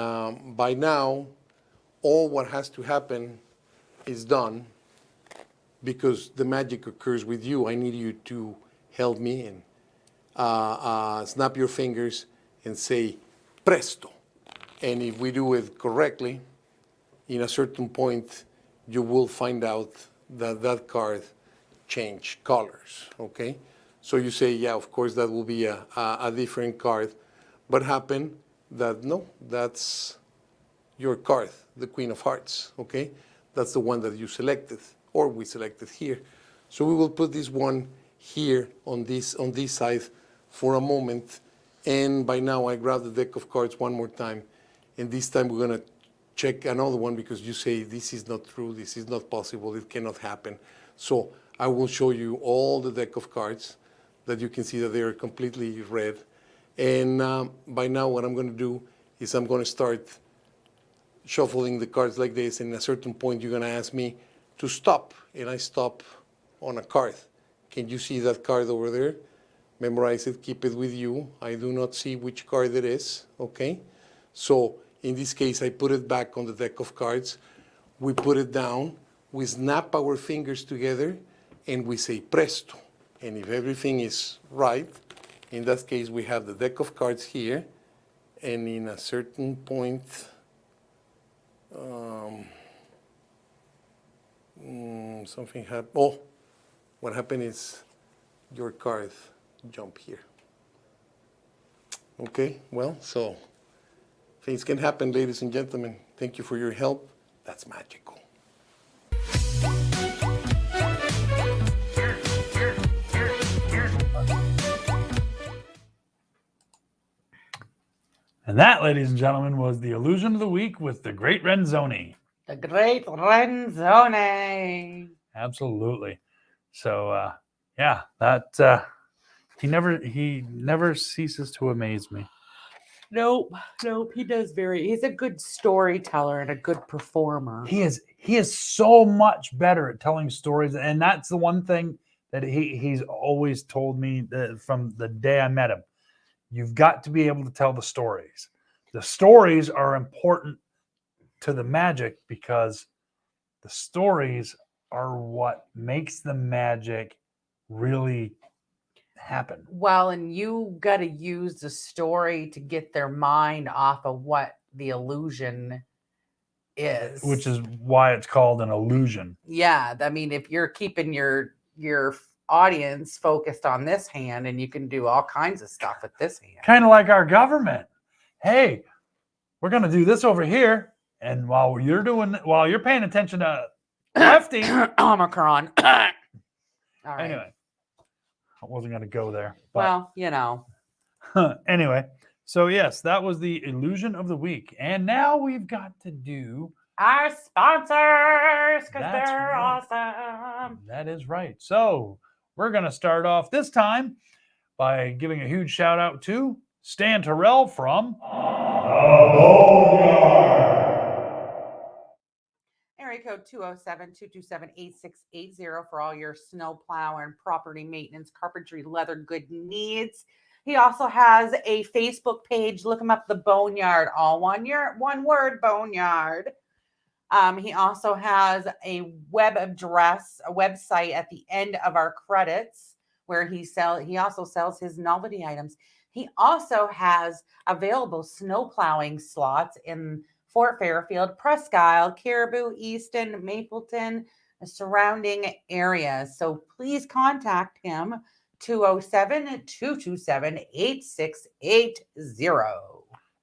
by now, all what has to happen is done because the magic occurs with you. I need you to help me and snap your fingers and say presto. And if we do it correctly, in a certain point, you will find out that that card changed colors, okay? So you say, yeah, of course, that will be a different card. But happen that, no, that's your card, the Queen of Hearts, okay? That's the one that you selected, or we selected here. So we will put this one here on this side for a moment. And by now, I grab the deck of cards one more time. And this time, we're going to check another one because you say, this is not true, this is not possible, it cannot happen. So I will show you all the deck of cards that you can see that they are completely red. And by now, what I'm going to do is I'm going to start shuffling the cards like this. And at a certain point, you're going to ask me to stop. And I stop on a card. Can you see that card over there? Memorize it, keep it with you. I do not see which card it is, okay? So in this case, I put it back on the deck of cards. We put it down. We snap our fingers together, and we say presto. And if everything is right, in that case, we have the deck of cards here. And in a certain point, something happened. Oh, what happened is your card jump here. Okay, well, so things can happen, ladies and gentlemen. Thank you for your help. That's magical. And that, ladies and gentlemen, was the illusion of the week with the Great Renzoni. The Great Renzoni. Absolutely. So, yeah, that he never ceases to amaze me. Nope. He does he's a good storyteller and a good performer. He is so much better at telling stories, and that's the one thing that he's always told me that from the day I met him. You've got to be able to tell the stories. The stories are important to the magic because the stories are what makes the magic really happen. Well, and you got to use the story to get their mind off of what the illusion is. Which is why it's called an illusion. Yeah. I mean, if you're keeping your audience focused on this hand, and you can do all kinds of stuff with this hand. Kind of like our government. Hey, we're going to do this over here. And while you're paying attention to lefty. Omicron. All right. Anyway, I wasn't going to go there. Well, Anyway, so yes, that was the illusion of the week. And now we've got to do our sponsors, because That's they're right. awesome. That is right. So we're going to start off this time by giving a huge shout out to Stan Terrell from Area code 207-227-8680 for all your snow plow and property maintenance, carpentry, leather good needs. He also has a Facebook page. Look him up, the Boneyard, all one word, Boneyard. He also has a website at the end of our credits where he also sells his novelty items. He also has available snow plowing slots in Fort Fairfield, Presque Isle, Caribou, Easton, Mapleton, the surrounding areas. So please contact him, 207-227-8680.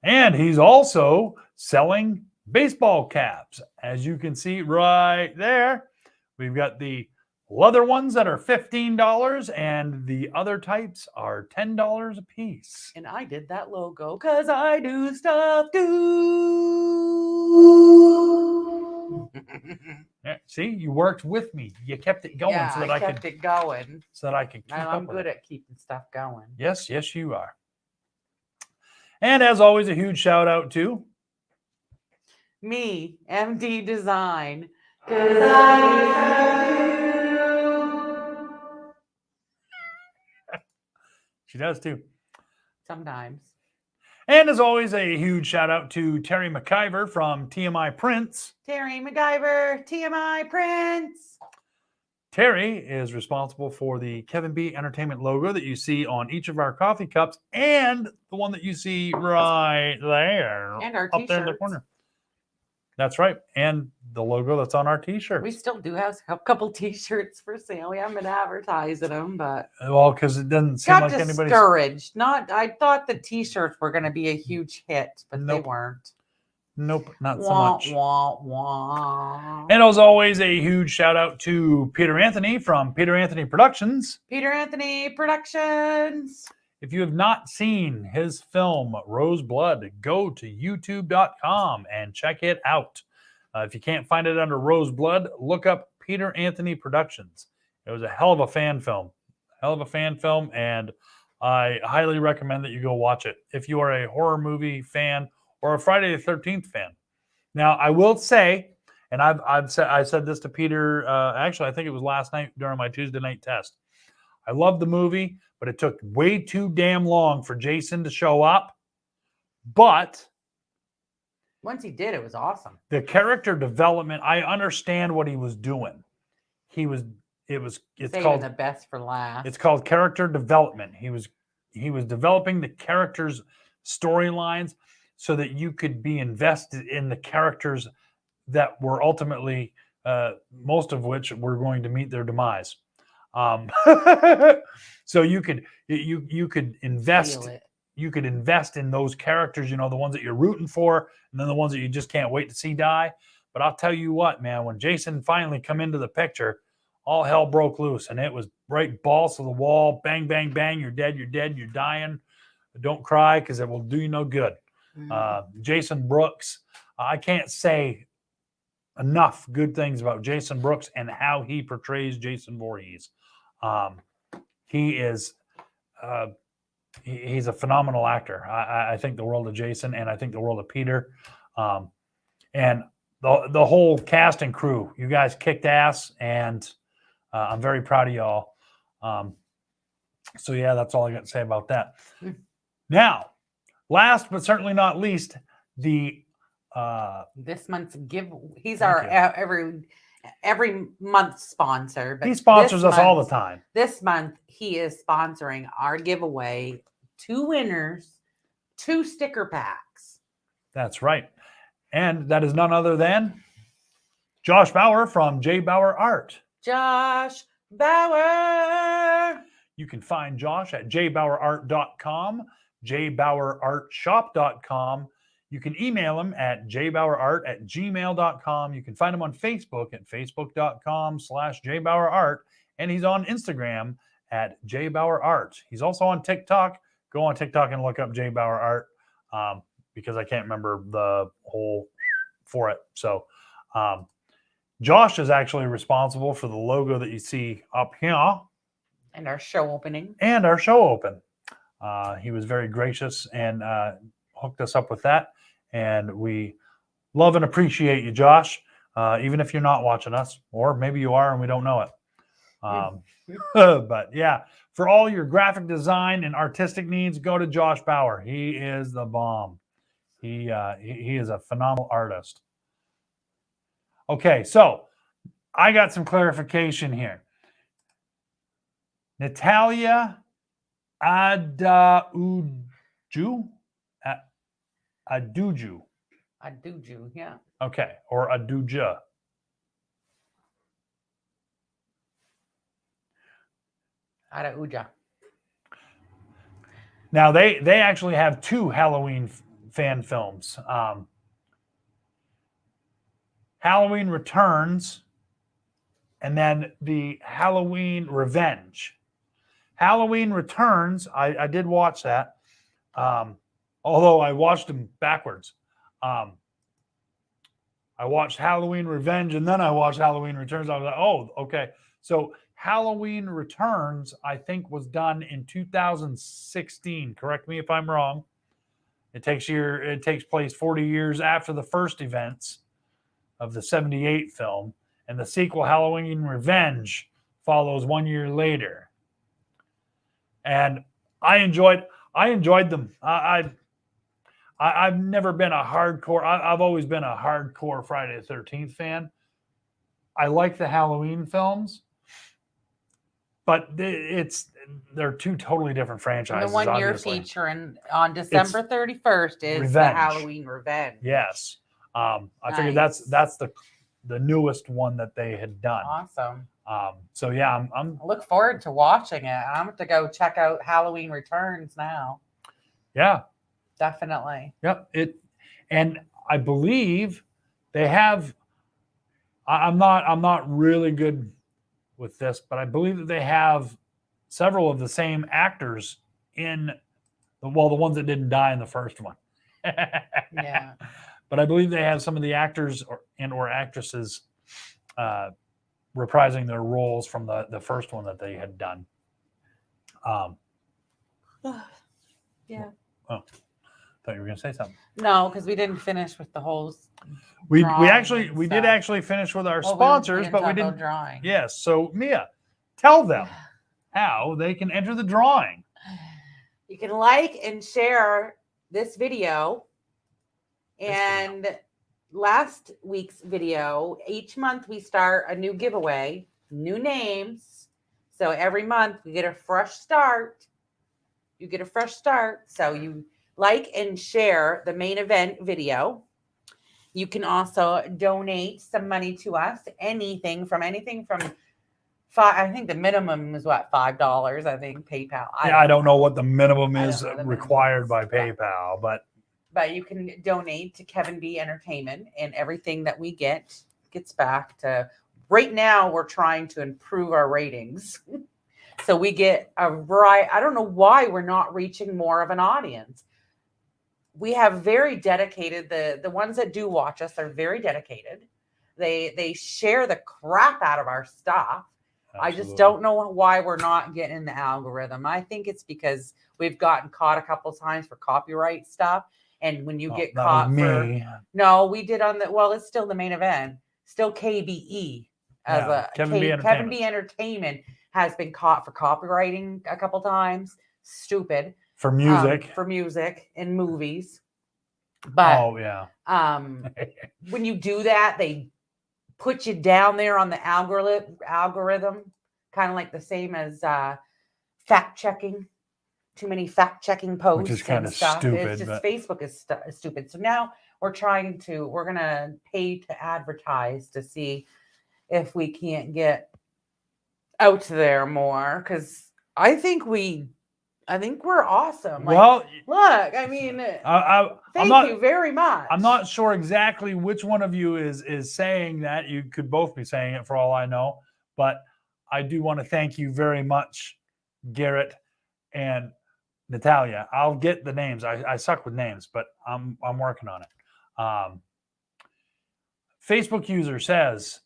And he's also selling baseball caps. As you can see right there, we've got the leather ones that are $15 and the other types are $10 a piece. And I did that logo because I do stuff too. Yeah, see, you worked with me. You kept it going Yeah, so that I kept it going. So that I could keep I'm up with good it. at keeping stuff going. Yes, you are. And as always, a huge shout out to Me, MD Design. 'Cause I She does too. sometimes. And as always, a huge shout out to Terry McIver from TMI Prints. Terry MacGyver, TMI Prince. Terry is responsible for the Kevin B Entertainment logo that you see on each of our coffee cups and the one that you see right there And our up there in the t-shirts. corner. That's right. And the logo that's on our t-shirts. We still do have a couple t-shirts for sale. We haven't been advertising them, but Well, because it doesn't seem got like anybody's. discouraged. I thought the t-shirts were going to be a huge hit, but Nope. they weren't. Nope, not so Wah, much. wah, wah. And as always, a huge shout out to Peter Anthony from Peter Anthony Productions. Peter Anthony Productions. If you have not seen his film Rose Blood, go to youtube.com and check it out. If you can't find it under Rose Blood, look up Peter Anthony Productions. It was a hell of a fan film. And I highly recommend that you go watch it if you are a horror movie fan or a Friday the 13th fan. Now, I will say, and I said this to Peter, actually, I think it was last night during my Tuesday night test. I love the movie, but it took way too damn long for Jason to show up. But once he did, it was awesome. The character development, I understand what he was doing. It's saving called the best for last. It's called character development. He was developing the characters' storylines so that you could be invested in the characters that were ultimately, most of which were going to meet their demise. So you could invest. Feel it. You could invest in those characters, the ones that you're rooting for, and then the ones that you just can't wait to see die. But I'll tell you what, man, when Jason finally come into the picture, all hell broke loose, and it was right balls to the wall, bang, bang, bang, you're dead, you're dying. Don't cry, because it will do you no good. Jason Brooks, I can't say enough good things about Jason Brooks and how he portrays Jason Voorhees. He is... he's a phenomenal actor. I think the world of Jason, and I think the world of Peter, and the whole cast and crew. You guys kicked ass, and I'm very proud of y'all. So yeah, that's all I got to say about that. Now, last but certainly not least, the this month's he's Thank our you. every month sponsor. But he sponsors us all the month- time. This month, he is sponsoring our giveaway. 2 winners, 2 sticker packs. That's right. And that is none other than Josh Bauer from J. Bauer Art. Josh Bauer. You can find Josh at jbauerart.com, jbauerartshop.com. You can email him at jbauerart@gmail.com. You can find him on Facebook at facebook.com/jbauerart. And he's on Instagram at jbauerart. He's also on TikTok. Go on TikTok and look up J. Bauer Art, because I can't remember the whole for it. So Josh is actually responsible for the logo that you see up here. And our show opening. And our show open. He was very gracious and hooked us up with that. And we love and appreciate you, Josh, even if you're not watching us, or maybe you are and we don't know it. But yeah, for all your graphic design and artistic needs, go to Josh Bauer. He is the bomb. He is a phenomenal artist. Okay, so I got some clarification here. Natalia Aduju? Aduju. Aduju, yeah. Okay, or Aduja. Adauja. Now, they actually have 2 Halloween fan films. Halloween Returns, and then the Halloween Revenge. Halloween Returns, I did watch that, although I watched them backwards. I watched Halloween Revenge, and then I watched Halloween Returns. I was like, oh, okay. So Halloween Returns, I think, was done in 2016. Correct me if I'm wrong. It takes place 40 years after the first events of the 78 film, and the sequel, Halloween Revenge, follows 1 year later. And I enjoyed them. I've never been a hardcore. I've always been a hardcore Friday the 13th fan. I like the Halloween films, but they're two totally different franchises. And the 1 year obviously. feature on December 31st is Revenge. the Halloween Revenge. Yes. I figured Nice. that's the newest one that they had done. Awesome. So yeah, I'm I look forward to watching it. I'm going to go check out Halloween Returns now. yeah. Definitely. Yep. And I believe they have. I'm not really good with this, but I believe that they have several of the same actors in the ones that didn't die in the first one. Yeah. But I believe they have some of the actors or actresses reprising their roles from the first one that they had done. Yeah. Oh, thought you were going to say something. No, because we didn't finish with the whole. We drawing did and actually finish with our stuff. sponsors, didn't but we talk about didn't. drawing. Yes. So Mia, tell them how they can enter the drawing. You can like and share this video. And last week's video, each month we start a new giveaway, new names. So every month we get a fresh start. You get a fresh start. So you like and share the main event video. You can also donate some money to us. Anything from I think the minimum is what, $5. I think PayPal. I don't know what the minimum I don't is know the required by minimum is, PayPal, but you can donate to Kevin B Entertainment, and everything that we get gets back to. Right now, we're trying to improve our ratings, so we get a variety. I don't know why we're not reaching more of an audience. We have very dedicated. The ones that do watch us are very dedicated. They share the crap out of our stuff. I just don't know why we're not getting in the algorithm. I think it's because we've gotten caught a couple times for copyright stuff. And when you get caught no, we did it's still the main event, still KBE Kevin B Entertainment has been caught for copywriting a couple times. Stupid. For music. For music and movies. But when you do that, they put you down there on the algorithm, kind of like the same as fact checking. Too many fact checking posts, which is kind of stuff. stupid. It's just Facebook is stupid. So now we're gonna pay to advertise to see if we can't get out there more, because I think we're awesome. Look, I mean, thank you very much. I'm not sure exactly which one of you is saying that. You could both be saying it for all I know, but I do want to thank you very much, Garrett and Natalia. I'll get the names. I suck with names, but I'm working on it. Facebook user says,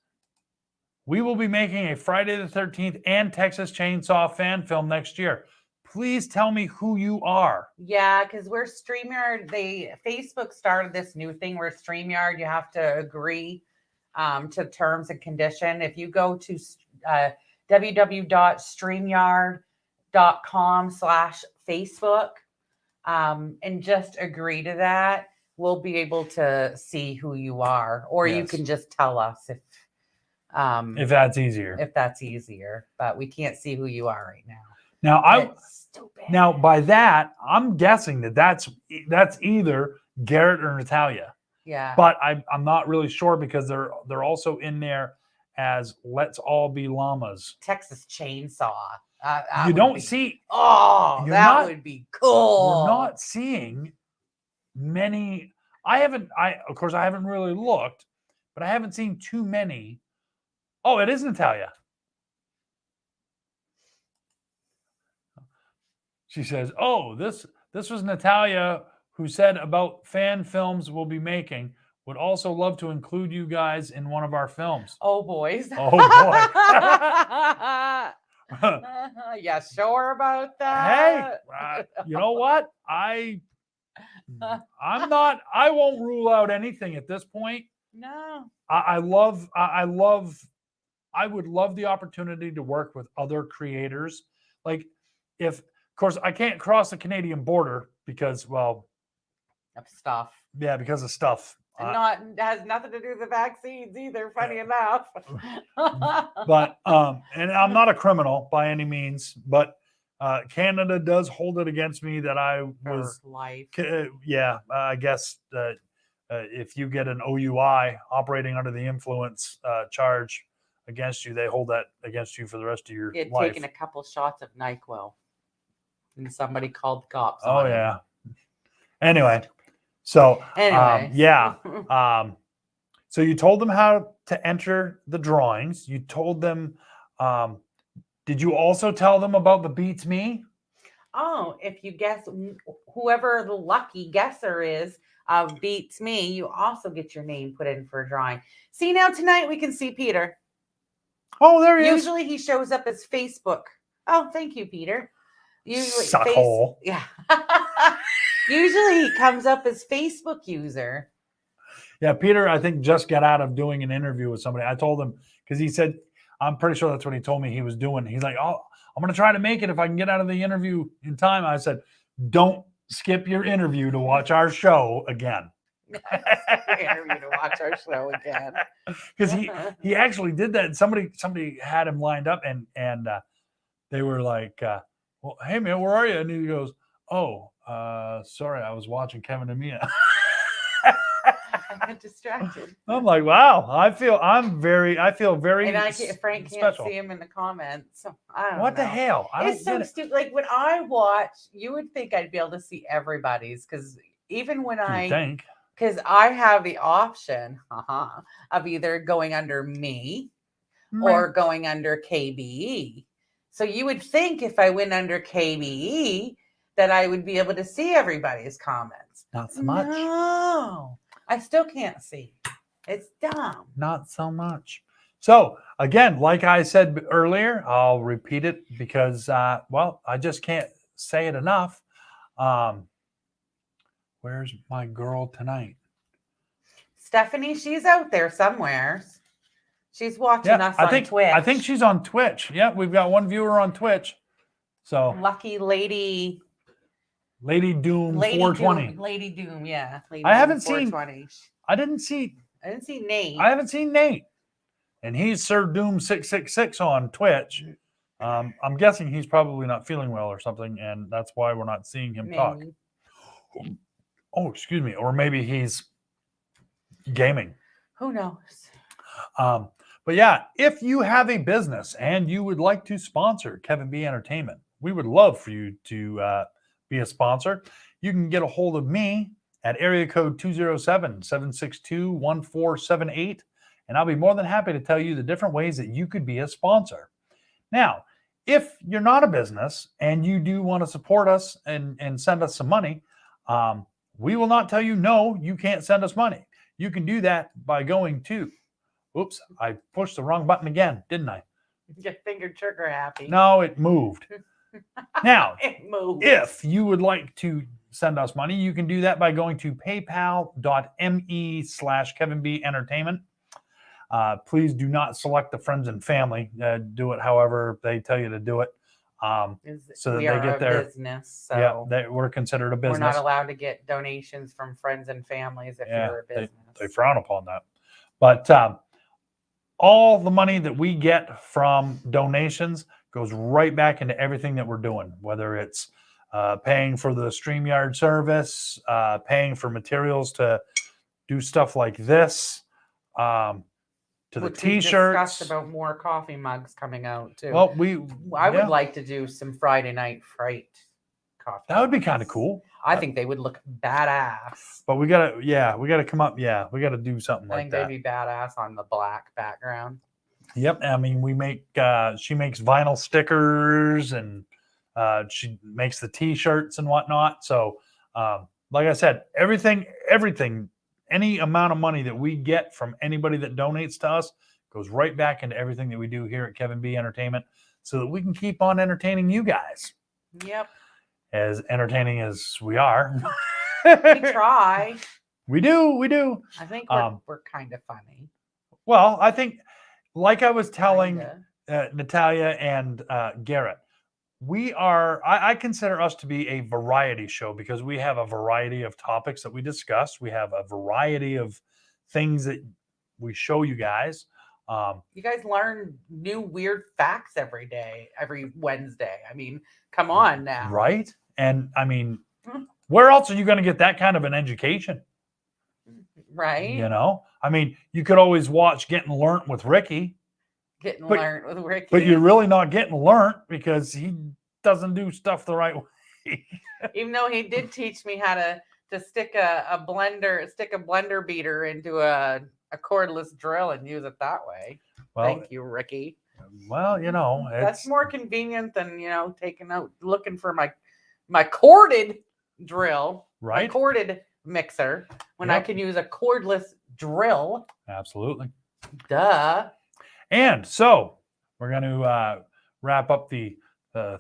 we will be making a Friday the 13th and Texas Chainsaw fan film next year. Please tell me who you are. Yeah, because we're StreamYard. Facebook started this new thing where StreamYard, you have to agree to terms and condition. If you go to www.streamyard.com/Facebook and just agree to that, we'll be able to see who you are. Or you can just tell us if that's easier. If that's easier. But we can't see who you are right now. Now, by that, I'm guessing that's either Garrett or Natalia. Yeah. But I'm not really sure, because they're also in there as Let's All Be Llamas. Texas Chainsaw. You don't see. Oh, that would be cool. You're not seeing many. I haven't really looked, but I haven't seen too many. Oh, it is Natalia. She says, "Oh, this was Natalia who said about fan films we'll be making. Would also love to include you guys in one of our films." Oh, boys. Oh, boy. Yeah, sure about that. Hey, you know what? I won't rule out anything at this point. No. I would love the opportunity to work with other creators. Like if, of course, I can't cross the Canadian border because, well, Of stuff. yeah, because of stuff. And has nothing to do with the vaccines either, funny enough. But and I'm not a criminal by any means, but Canada does hold it against me that I was life. yeah, I guess if you get an OUI, operating under the influence charge against you, they hold that against you for the rest of your He had life. taken a couple shots of NyQuil, and somebody called the cops. Oh on him. yeah. Anyway, so Anyways. yeah. So you told them how to enter the drawings. You told them. Did you also tell them about the Beats Me? Oh, if you guess whoever the lucky guesser is beats me, you also get your name put in for a drawing. See, now tonight we can see Peter. Oh, there he is. Usually he shows up as Facebook. Oh, thank you, Peter. Usually Suckhole. Yeah. Usually he comes up as Facebook user. Yeah, Peter, I think just got out of doing an interview with somebody. I told him because he said, I'm pretty sure that's what he told me he was doing. He's like, oh, I'm going to try to make it if I can get out of the interview in time. I said, don't skip your interview to watch our show again. Interview to watch our show again. Because he actually did that. And somebody had him lined up and they were like, well, hey man, where are you? And he goes, oh, sorry, I was watching Kevin and Mia. I got distracted. I'm like, wow, I feel very And Frank can't special. see him in the comments. So I don't What know. the hell? I It's don't so get it. stupid. Like when I watch, you would think I'd be able to see everybody's because even when You think? because I have the option of either going under me or going under KBE. So you would think if I went under KBE that I would be able to see everybody's comments. Not so much. No, I still can't see. It's dumb. Not so much. So again, like I said earlier, I'll repeat it because, well, I just can't say it enough. Where's my girl tonight? Stephanie, she's out there somewhere. She's watching us on Twitch. I think she's on Twitch. Yeah, we've got one viewer on Twitch. So Lucky Lady Doom 420. Lady Doom, yeah. Lady I haven't Doom seen. 420. I didn't see Nate. I haven't seen Nate, and he's Sir Doom 666 on Twitch. I'm guessing he's probably not feeling well or something, and that's why we're not seeing him talk. Maybe. Oh, excuse me, or maybe he's gaming. Who knows? But yeah, if you have a business and you would like to sponsor Kevin B Entertainment, we would love for you to be a sponsor. You can get a hold of me at area code 207-762-1478, and I'll be more than happy to tell you the different ways that you could be a sponsor. Now, if you're not a business and you do want to support us and send us some money, we will not tell you, no, you can't send us money. You can do that by going to, oops, I pushed the wrong button again, didn't I? Get finger trigger happy. No, it moved. Now, It moved. if you would like to send us money, you can do that by going to paypal.me/Kevin B Entertainment. Please do not select the friends and family. Do it however they tell you to do it. So that we they are get a their business, so yeah, we're considered a business. we're not allowed to get donations from friends and families if you're a business. They frown upon that. But all the money that we get from donations goes right back into everything that we're doing, whether it's paying for the StreamYard service, paying for materials to do stuff like this, to the Which we T-shirts. discussed about more coffee mugs coming out too. Well, I would like to do some Friday Night Fright coffee. that would be mugs. kind of cool. I think they would look badass. But we gotta come up. Yeah, we gotta do something I like think that. they'd be badass on the black background. Yep. I mean, we make. She makes vinyl stickers and she makes the T-shirts and whatnot. So, like I said, everything, any amount of money that we get from anybody that donates to us goes right back into everything that we do here at Kevin B Entertainment, so that we can keep on entertaining you guys. Yep. As entertaining as we are. We try. We do. I think Um, we're kind of funny. Well, I think, like I was telling Kinda. Natalia and Garrett, I consider us to be a variety show because we have a variety of topics that we discuss. We have a variety of things that we show you guys. You guys learn new weird facts every day, every Wednesday. I mean, come on now. Right? And I mean, Mhm. where else are you going to get that kind of an education? Right? You know? I mean, you could always watch Getting Learnt with Ricky, Getting but- learned with Ricky. but you're really not getting learnt because he doesn't do stuff the right way. Even though he did teach me how to stick a blender beater into a cordless drill and use it that way. Well, Thank you, Ricky. well, you know, That's it's more convenient than looking for my corded drill, my right. corded mixer when I Yep. can use a cordless drill. Absolutely. Duh. And so we're going to wrap up the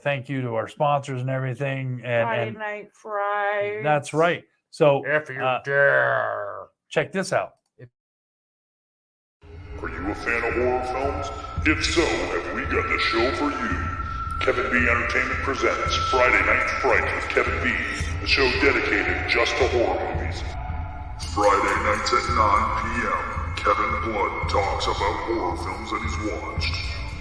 thank you to our sponsors and everything. Friday And night fries. that's right. So If you uh, dare. check this out. Are you a fan of horror films? If so, have we got the show for you. Kevin B Entertainment presents Friday Night Fright with Kevin B, a show dedicated just to horror movies. Friday nights at 9 p.m., Kevin Blood talks about horror films that he's watched.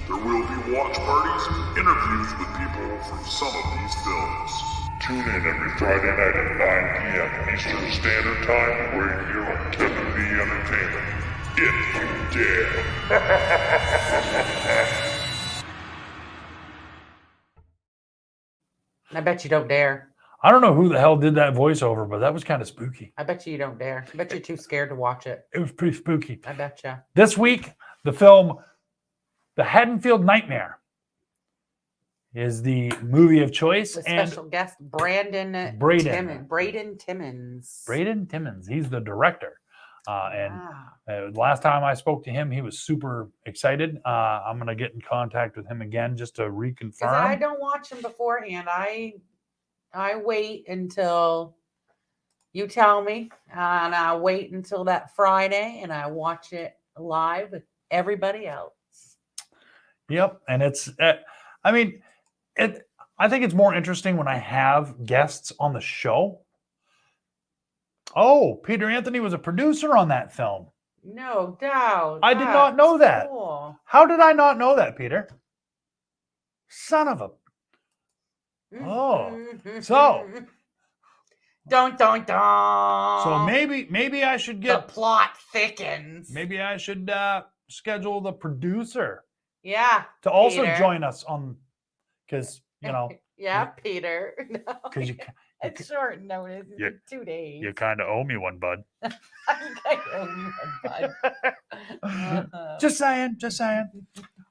There will be watch parties, interviews with people from some of these films. Tune in every Friday night at 9 p.m. Eastern Standard Time, right here on Kevin B Entertainment. If you dare. I bet you don't dare. I don't know who the hell did that voiceover, but that was kind of spooky. I bet you don't dare. I bet you're too scared to watch it. It was pretty spooky. I bet you. This week, the film The Haddonfield Nightmare is the movie of choice. The And special guest, Braden Timmons. Braden Timmons, he's the director. And Wow. last time I spoke to him, he was super excited. I'm going to get in contact with him again just to 'Cause I reconfirm. don't watch him beforehand. I wait until you tell me, and I wait until that Friday, and I watch it live with everybody else. Yep. And it's, I mean, I think it's more interesting when I have guests on the show. Oh, Peter Anthony was a producer on that film. No doubt. I did not know That's that. cool. How did I not know that, Peter? Son of a. Oh, so- Don't. So maybe I should the get. plot thickens. Maybe I should schedule the producer Yeah. to also Peter. join us on, because Yeah, Peter. No, because you it's short notice. Yeah. 2 days. kind of owe me one, bud. I owe you one, bud. Just saying.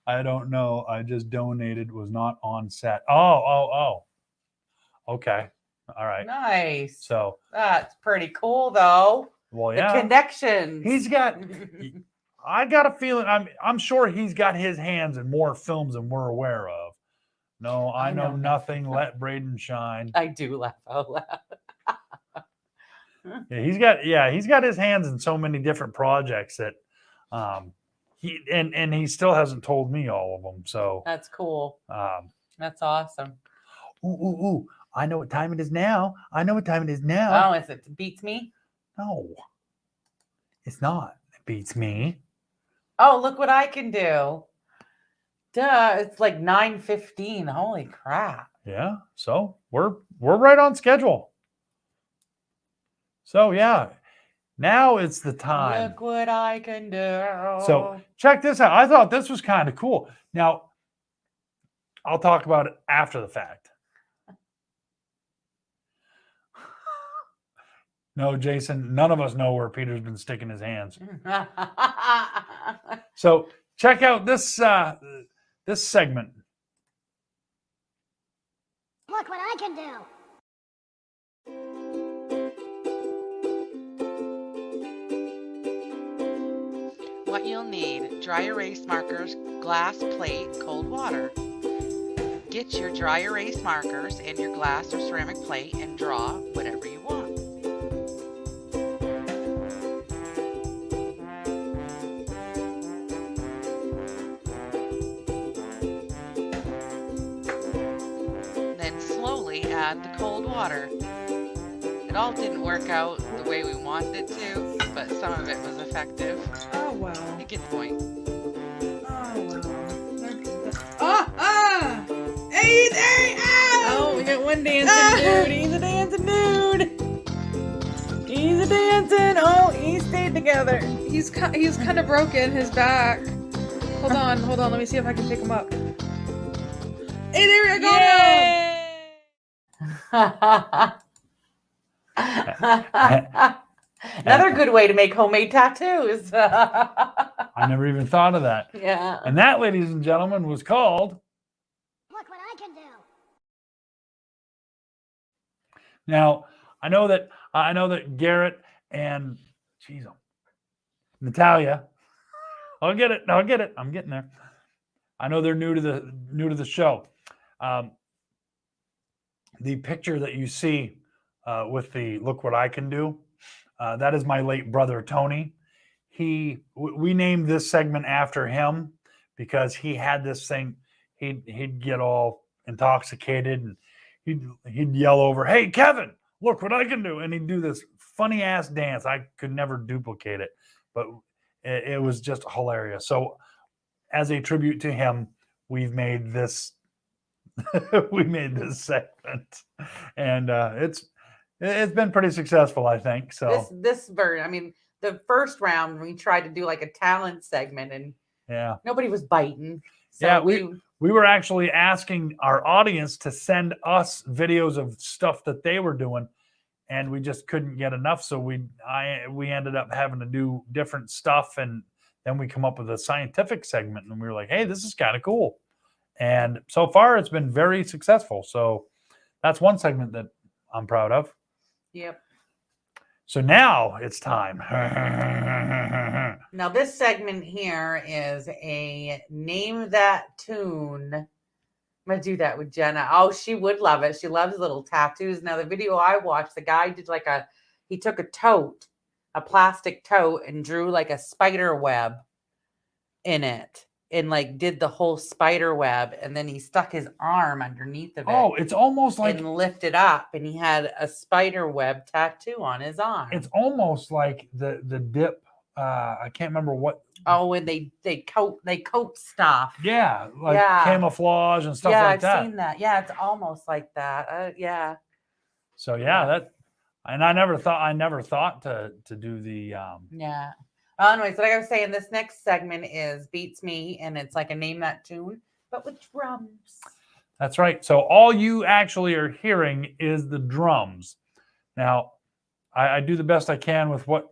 I don't know. I just donated. Was not on set. Oh. Okay. All right. Nice. So, That's pretty cool, though. well, The yeah. connections. He's got. I got a feeling. I'm sure he's got his hands in more films than we're aware of. No, I know nothing. Let Braden shine. I do laugh out loud. He's got his hands in so many different projects that he still hasn't told me all of them. So That's cool. um, That's awesome. ooh, I know what time it is now. Oh, is it Beats Me? No, it's not. It beats me. Oh, look what I can do. Duh, it's like 9:15. Holy crap. Yeah. So we're right on schedule. So yeah, now it's the time. Look what I can do. So check this out. I thought this was kind of cool. Now, I'll talk about it after the fact. No, Jason, none of us know where Peter's been sticking his hands. So check out this this segment. Look what I can do. What you'll need: dry erase markers, glass plate, cold water. Get your dry erase markers and your glass or ceramic plate and draw whatever you want. add the cold water. It all didn't work out the way we wanted it to, but some of it was effective. Oh, well. You get the point. Hey, there! Oh, we got one dancing dude. He's a dancing dude. He's a dancing. Oh, he stayed together. He's kind of broken his back. Hold on. Let me see if I can pick him up. Hey, there we go. Another good way to make homemade tattoos. I never even thought of that. Yeah. And that, ladies and gentlemen, was called. Look what I can do. Now, I know that Garrett and Natalia. I'll get it. I'm getting there. I know they're new to the show. The picture that you see with the "Look What I Can Do," that is my late brother Tony. We named this segment after him because he had this thing. He'd get all intoxicated and he'd yell over, "Hey, Kevin, look what I can do!" And he'd do this funny ass dance. I could never duplicate it, but it was just hilarious. So, as a tribute to him, we've made this. We made this segment, and it's been pretty successful, I think. So this version, I mean, the first round we tried to do like a talent segment, and yeah, nobody was biting. So yeah, we were actually asking our audience to send us videos of stuff that they were doing, and we just couldn't get enough. So we ended up having to do different stuff, and then we come up with a scientific segment, and we were like, hey, this is kind of cool. And so far, it's been very successful. So that's one segment that I'm proud of. Yep. So now it's time. Now this segment here is a name that tune. I'm gonna do that with Jenna. Oh, she would love it. She loves little tattoos. Now the video I watched, the guy did he took a plastic tote, and drew like a spider web in it. And did the whole spider web, and then he stuck his arm underneath of it. Oh, it's almost like and lifted up, and he had a spider web tattoo on his arm. It's almost like the dip. I can't remember what. Oh, and they coat stuff. Yeah, camouflage and stuff like that. Yeah, I've seen that. Yeah, it's almost like that. Yeah. So that, and I never thought to do the. Yeah. Anyway, so like I was saying, this next segment is Beats Me, and it's like a name that tune, but with drums. That's right. So all you actually are hearing is the drums. Now, I do the best I can with what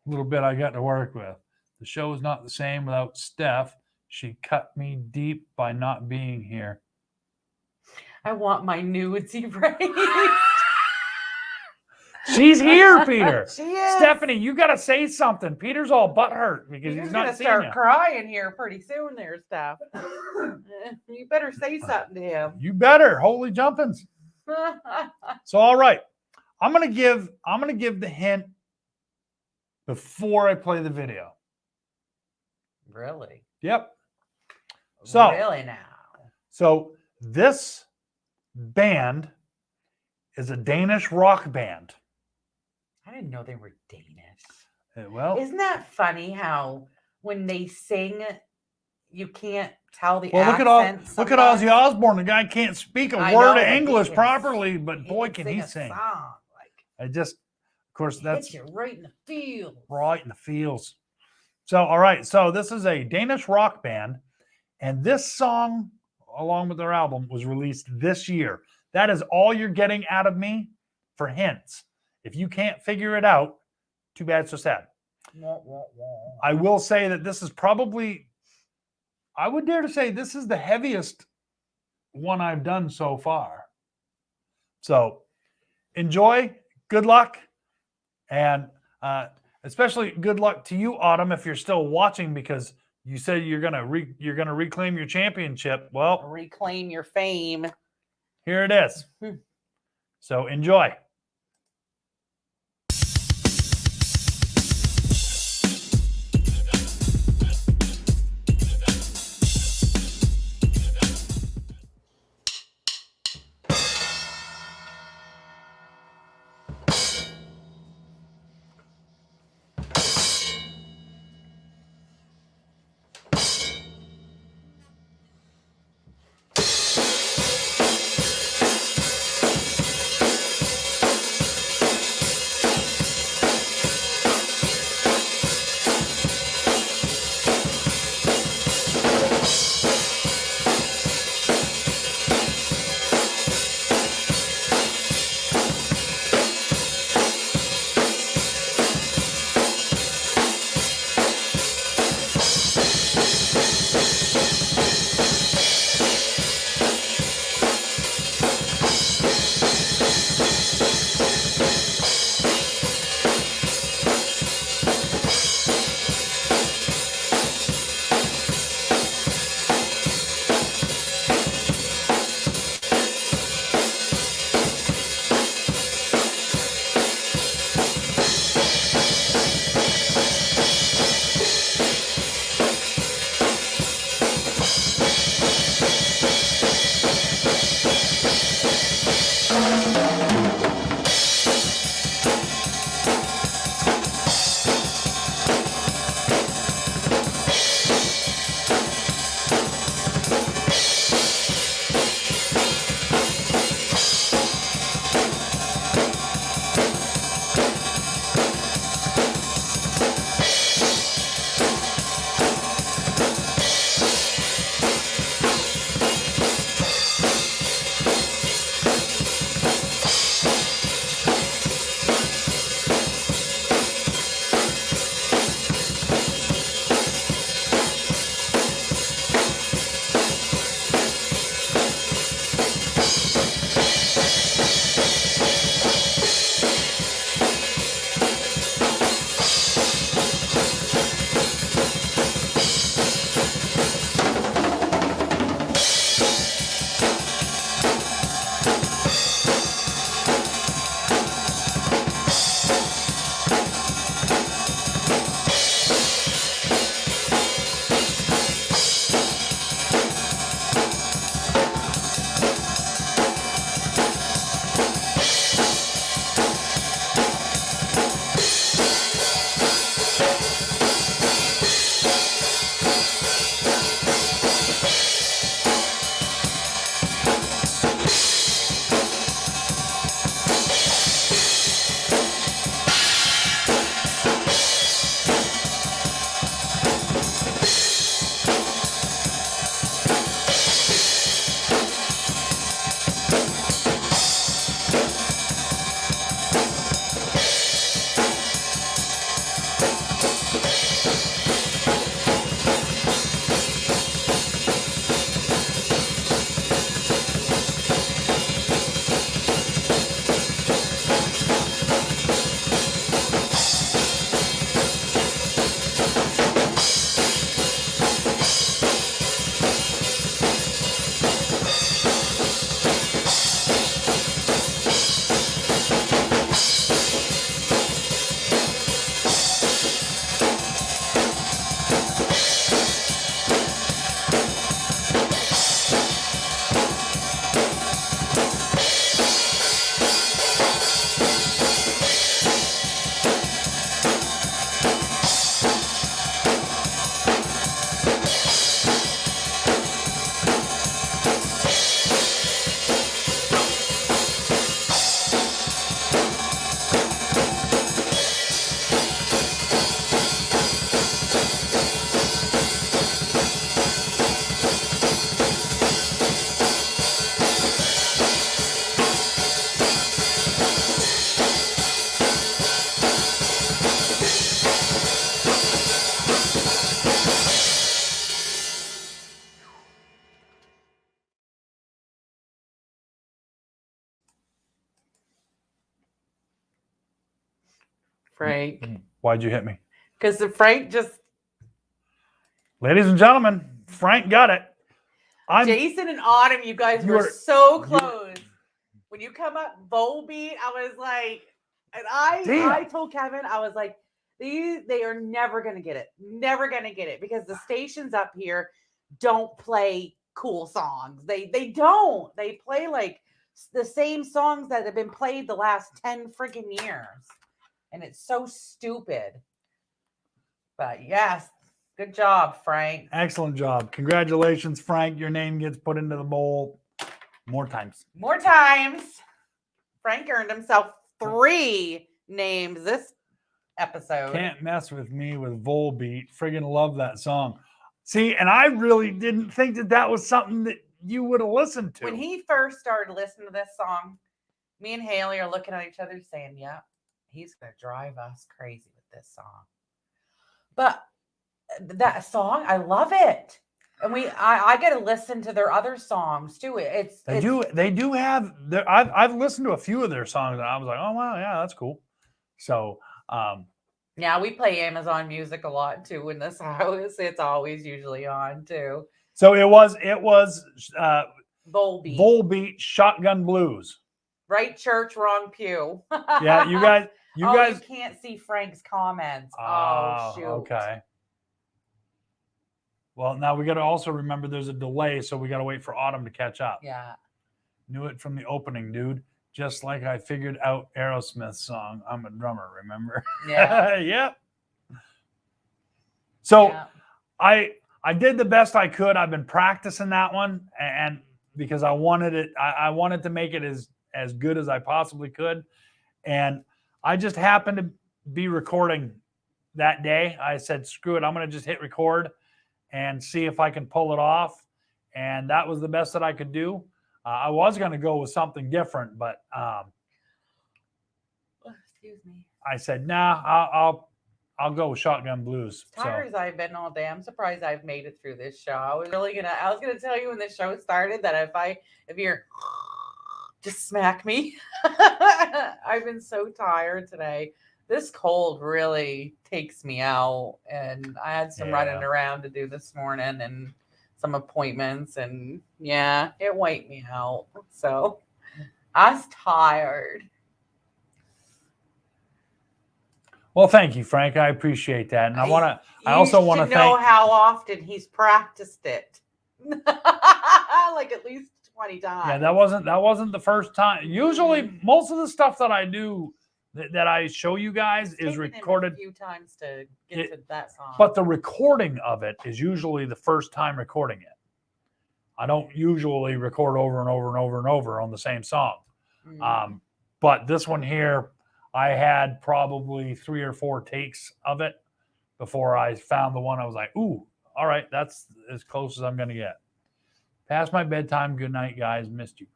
little bit I got to work with. The show is not the same without Steph. She cut me deep by not being here. I want my nudes erased. She's here, Peter. She is. Stephanie, you got to say something. Peter's all butthurt because he's not seeing start you. crying here pretty soon there, Steph. You better say something to him. You better. Holy jumpins. So, all right. I'm gonna give the hint before I play the video. Really? Yep. So really now. So this band is a Danish rock band. I didn't know they were Danish. Well, isn't that funny how when they sing, you can't tell the well, accent? Look at Ozzy Osbourne. The guy can't speak a word of English properly, but boy, can he sing. Of course, that's hits you right in the feels. Right in the feels. So, all right. So this is a Danish rock band, and this song, along with their album, was released this year. That is all you're getting out of me for hints. If you can't figure it out, too bad, so sad. I will say that this is probably, I would dare to say this is the heaviest one I've done so far. So enjoy, good luck, and especially good luck to you, Autumn, if you're still watching, because you said you're gonna reclaim your championship. Well, reclaim your fame. Here it is. So enjoy. Frank. Why'd you hit me? Because the Frank just Ladies and gentlemen, Frank got it. Jason and Autumn, you guys were so close. When you come up Volbeat, I was like, and I told Kevin, I was like, they are never gonna get it. Never gonna get it because the stations up here don't play cool songs. They don't. They play like the same songs that have been played the last 10 freaking years. And it's so stupid. But yes, good job, Frank. Excellent job. Congratulations, Frank. Your name gets put into the bowl more times. More times. Frank earned himself 3 names this episode. Can't mess with me with Volbeat. Friggin' love that song. See, and I really didn't think that was something that you would have listened to. When he first started listening to this song, me and Haley are looking at each other saying, yeah, he's going to drive us crazy with this song. But that song, I love it. And I get to listen to their other songs too. They do have I've listened to a few of their songs and I was like, oh wow, yeah, that's cool. So yeah, we play Amazon Music a lot too in this house. It's always usually on too. So it was Volbeat Shotgun Blues. Right church, wrong pew. Yeah, you guys you can't see Frank's comments. Oh shoot. Okay. Well, now we got to also remember there's a delay, so we got to wait for Autumn to catch up. Yeah. Knew it from the opening, dude. Just like I figured out Aerosmith's song. I'm a drummer, remember? Yeah. Yep. So I did the best I could. I've been practicing that one, and because I wanted it, I wanted to make it as good as I possibly could. And I just happened to be recording that day. I said, screw it, I'm going to just hit record and see if I can pull it off. And that was the best that I could do. I was going to go with something different, but excuse me. I said, nah, I'll go with Shotgun Blues. Tired as I've been all day, I'm surprised I've made it through this show. I was gonna tell you when the show started that if you're just smack me. I've been so tired today. This cold really takes me out, and I had some running around to do this morning and some appointments, and yeah, it wiped me out. So I was tired. Well, thank you, Frank. I appreciate that, and I also want to know thank how often he's practiced it, like at least 20 times. Yeah, that wasn't the first time. Usually, most of the stuff that I do that I show you guys is recorded a few times to get to that song. But the recording of it is usually the first time recording it. I don't usually record over and over and over and over on the same song. Mm. But this one here, I had probably 3 or 4 takes of it before I found the one I was like, ooh, all right, that's as close as I'm going to get. Past my bedtime. Good night, guys. Missed you.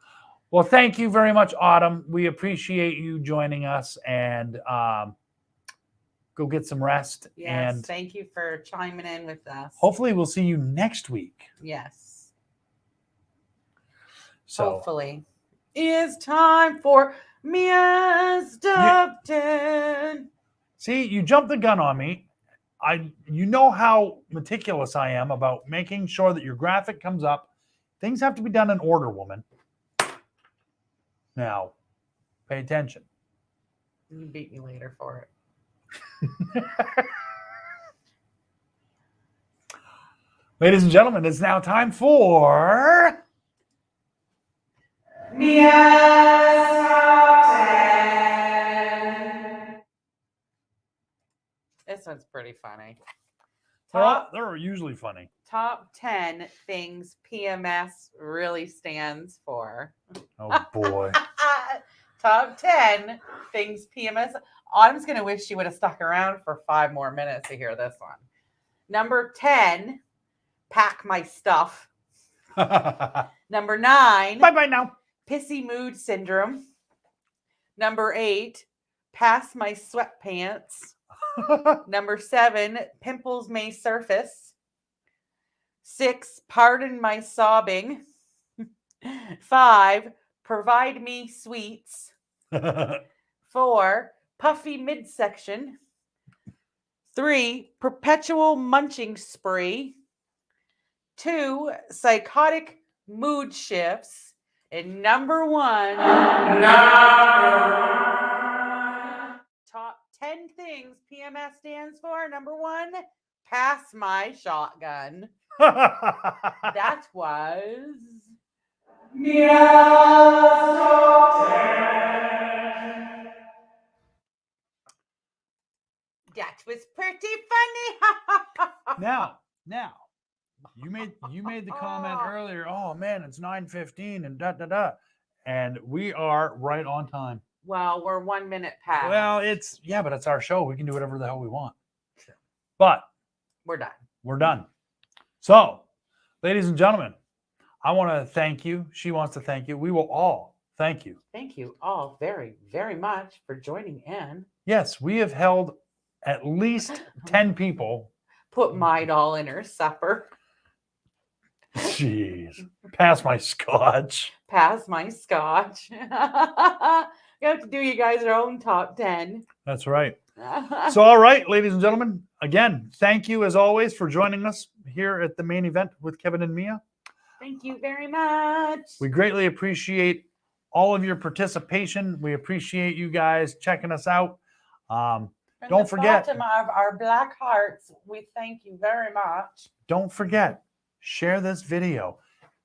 Well, thank you very much, Autumn. We appreciate you joining us, and go get some rest. Yes, and thank you for chiming in with us. Hopefully we'll see you next week. Yes. So hopefully. It's time for Mia's Top 10. See, you jumped the gun on me. You know how meticulous I am about making sure that your graphic comes up. Things have to be done in order, woman. Now, pay attention. You beat me later for it. Ladies and gentlemen, it's now time for Mia's Top 10. This one's pretty funny. They're usually funny. Top 10 things PMS really stands for. Oh, boy. Top 10 things PMS. Autumn's going to wish she would have stuck around for 5 more minutes to hear this one. Number 10, pack my stuff. Number 9, bye-bye now. Pissy mood syndrome. Number 8, pass my sweatpants. Number 7, pimples may surface. 6, pardon my sobbing. 5, provide me sweets. 4, puffy midsection. 3, perpetual munching spree. 2, psychotic mood shifts. And number 1, top 10 things PMS stands for. Number 1, pass my shotgun. That was that was pretty funny. now, you made the comment earlier. Oh man, it's 9:15 and da da da, and we are right on time. Well, we're 1 minute past. Well, but it's our show. We can do whatever the hell we want. But we're done. we're done. So, ladies and gentlemen, I want to thank you. She wants to thank you. We will all thank you. Thank you all very, very much for joining in. Yes, we have held at least 10 people. Put my doll in her supper. Jeez. Pass my scotch. Pass my scotch. You have to do you guys your own top 10. That's right. So, all right, ladies and gentlemen, again, thank you as always for joining us here at the main event with Kevin and Mia. Thank you very much. We greatly appreciate all of your participation. We appreciate you guys checking us out. From Don't the forget. bottom of our black hearts, we thank you very much. Don't forget, share this video.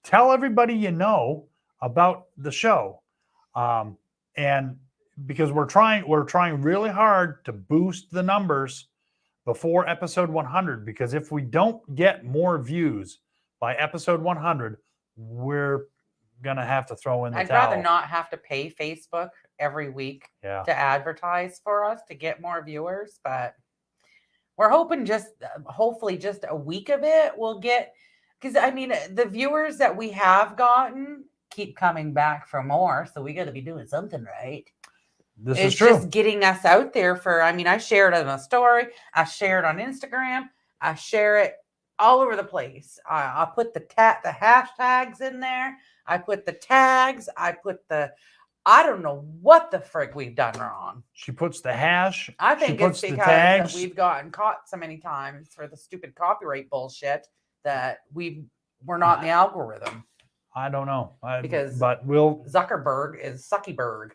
Tell everybody you know about the show. And because we're trying really hard to boost the numbers before episode 100, because if we don't get more views by episode 100, we're going to have to throw in the I'd towel. rather not have to pay Facebook every week Yeah. to advertise for us to get more viewers, but we're hoping hopefully just a week of it we'll get, because I mean the viewers that we have gotten keep coming back for more, so we got to be doing something right. This It's is true. just getting us out there I shared it on a story, I share it on Instagram, I share it all over the place. I put the hashtags in there, I put the tags, I don't know what the frick we've done wrong. She puts the hash. I she think puts it's the because tags. we've gotten caught so many times for the stupid copyright bullshit that we're not in the algorithm. I don't know. Because but we'll Zuckerberg is Suckyberg.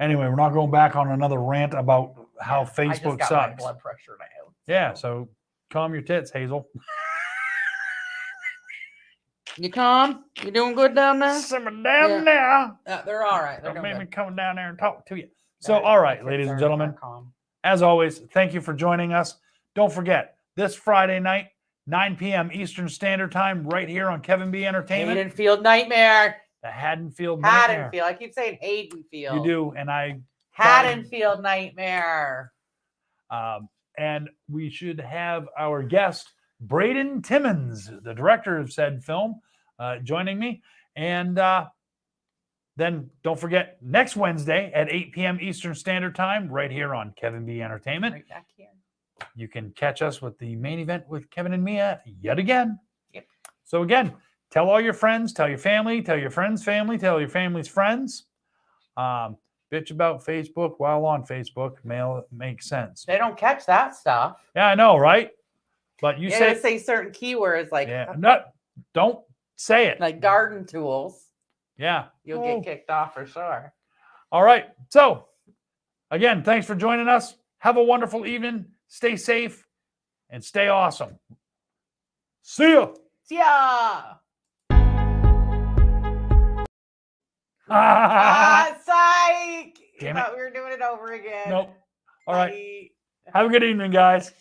anyway. We're not going back on another rant about how I just Facebook got my sucks. blood pressure now. Yeah, so calm your tits, Hazel. You calm? You doing good down there? Simmer down Yeah. now. They're all right. They're Don't doing make me good. come down there and talk to you. So, They're- all my right, kids ladies and are gentlemen, calm. as always, thank you for joining us. Don't forget, this Friday night, 9 p.m. Eastern Standard Time, right here on Kevin B. Entertainment. Haddonfield Nightmare. The Haddonfield Nightmare. Haddonfield. I keep saying Haydenfield. You do, and I. Haddonfield Nightmare. And we should have our guest, Braden Timmons, the director of said film, joining me. And then don't forget, next Wednesday at 8 p.m. Eastern Standard Time, right here on Kevin B. Entertainment, Right back here. you can catch us with the main event with Kevin and Mia yet again. Yep. So again, tell all your friends, tell your family, tell your friends' family, tell your family's friends. Bitch about Facebook while on Facebook. Makes sense. They don't catch that stuff. Yeah, I know, right? But you You say, gotta say certain keywords like yeah, no, don't say it. like garden tools. Yeah. You'll Oh. get kicked off for sure. All right. So, again, thanks for joining us. Have a wonderful evening. Stay safe and stay awesome. See ya. Yeah. Psych. Damn I it. thought we were doing it over again. Nope. All right. Bye. Have a good evening, guys.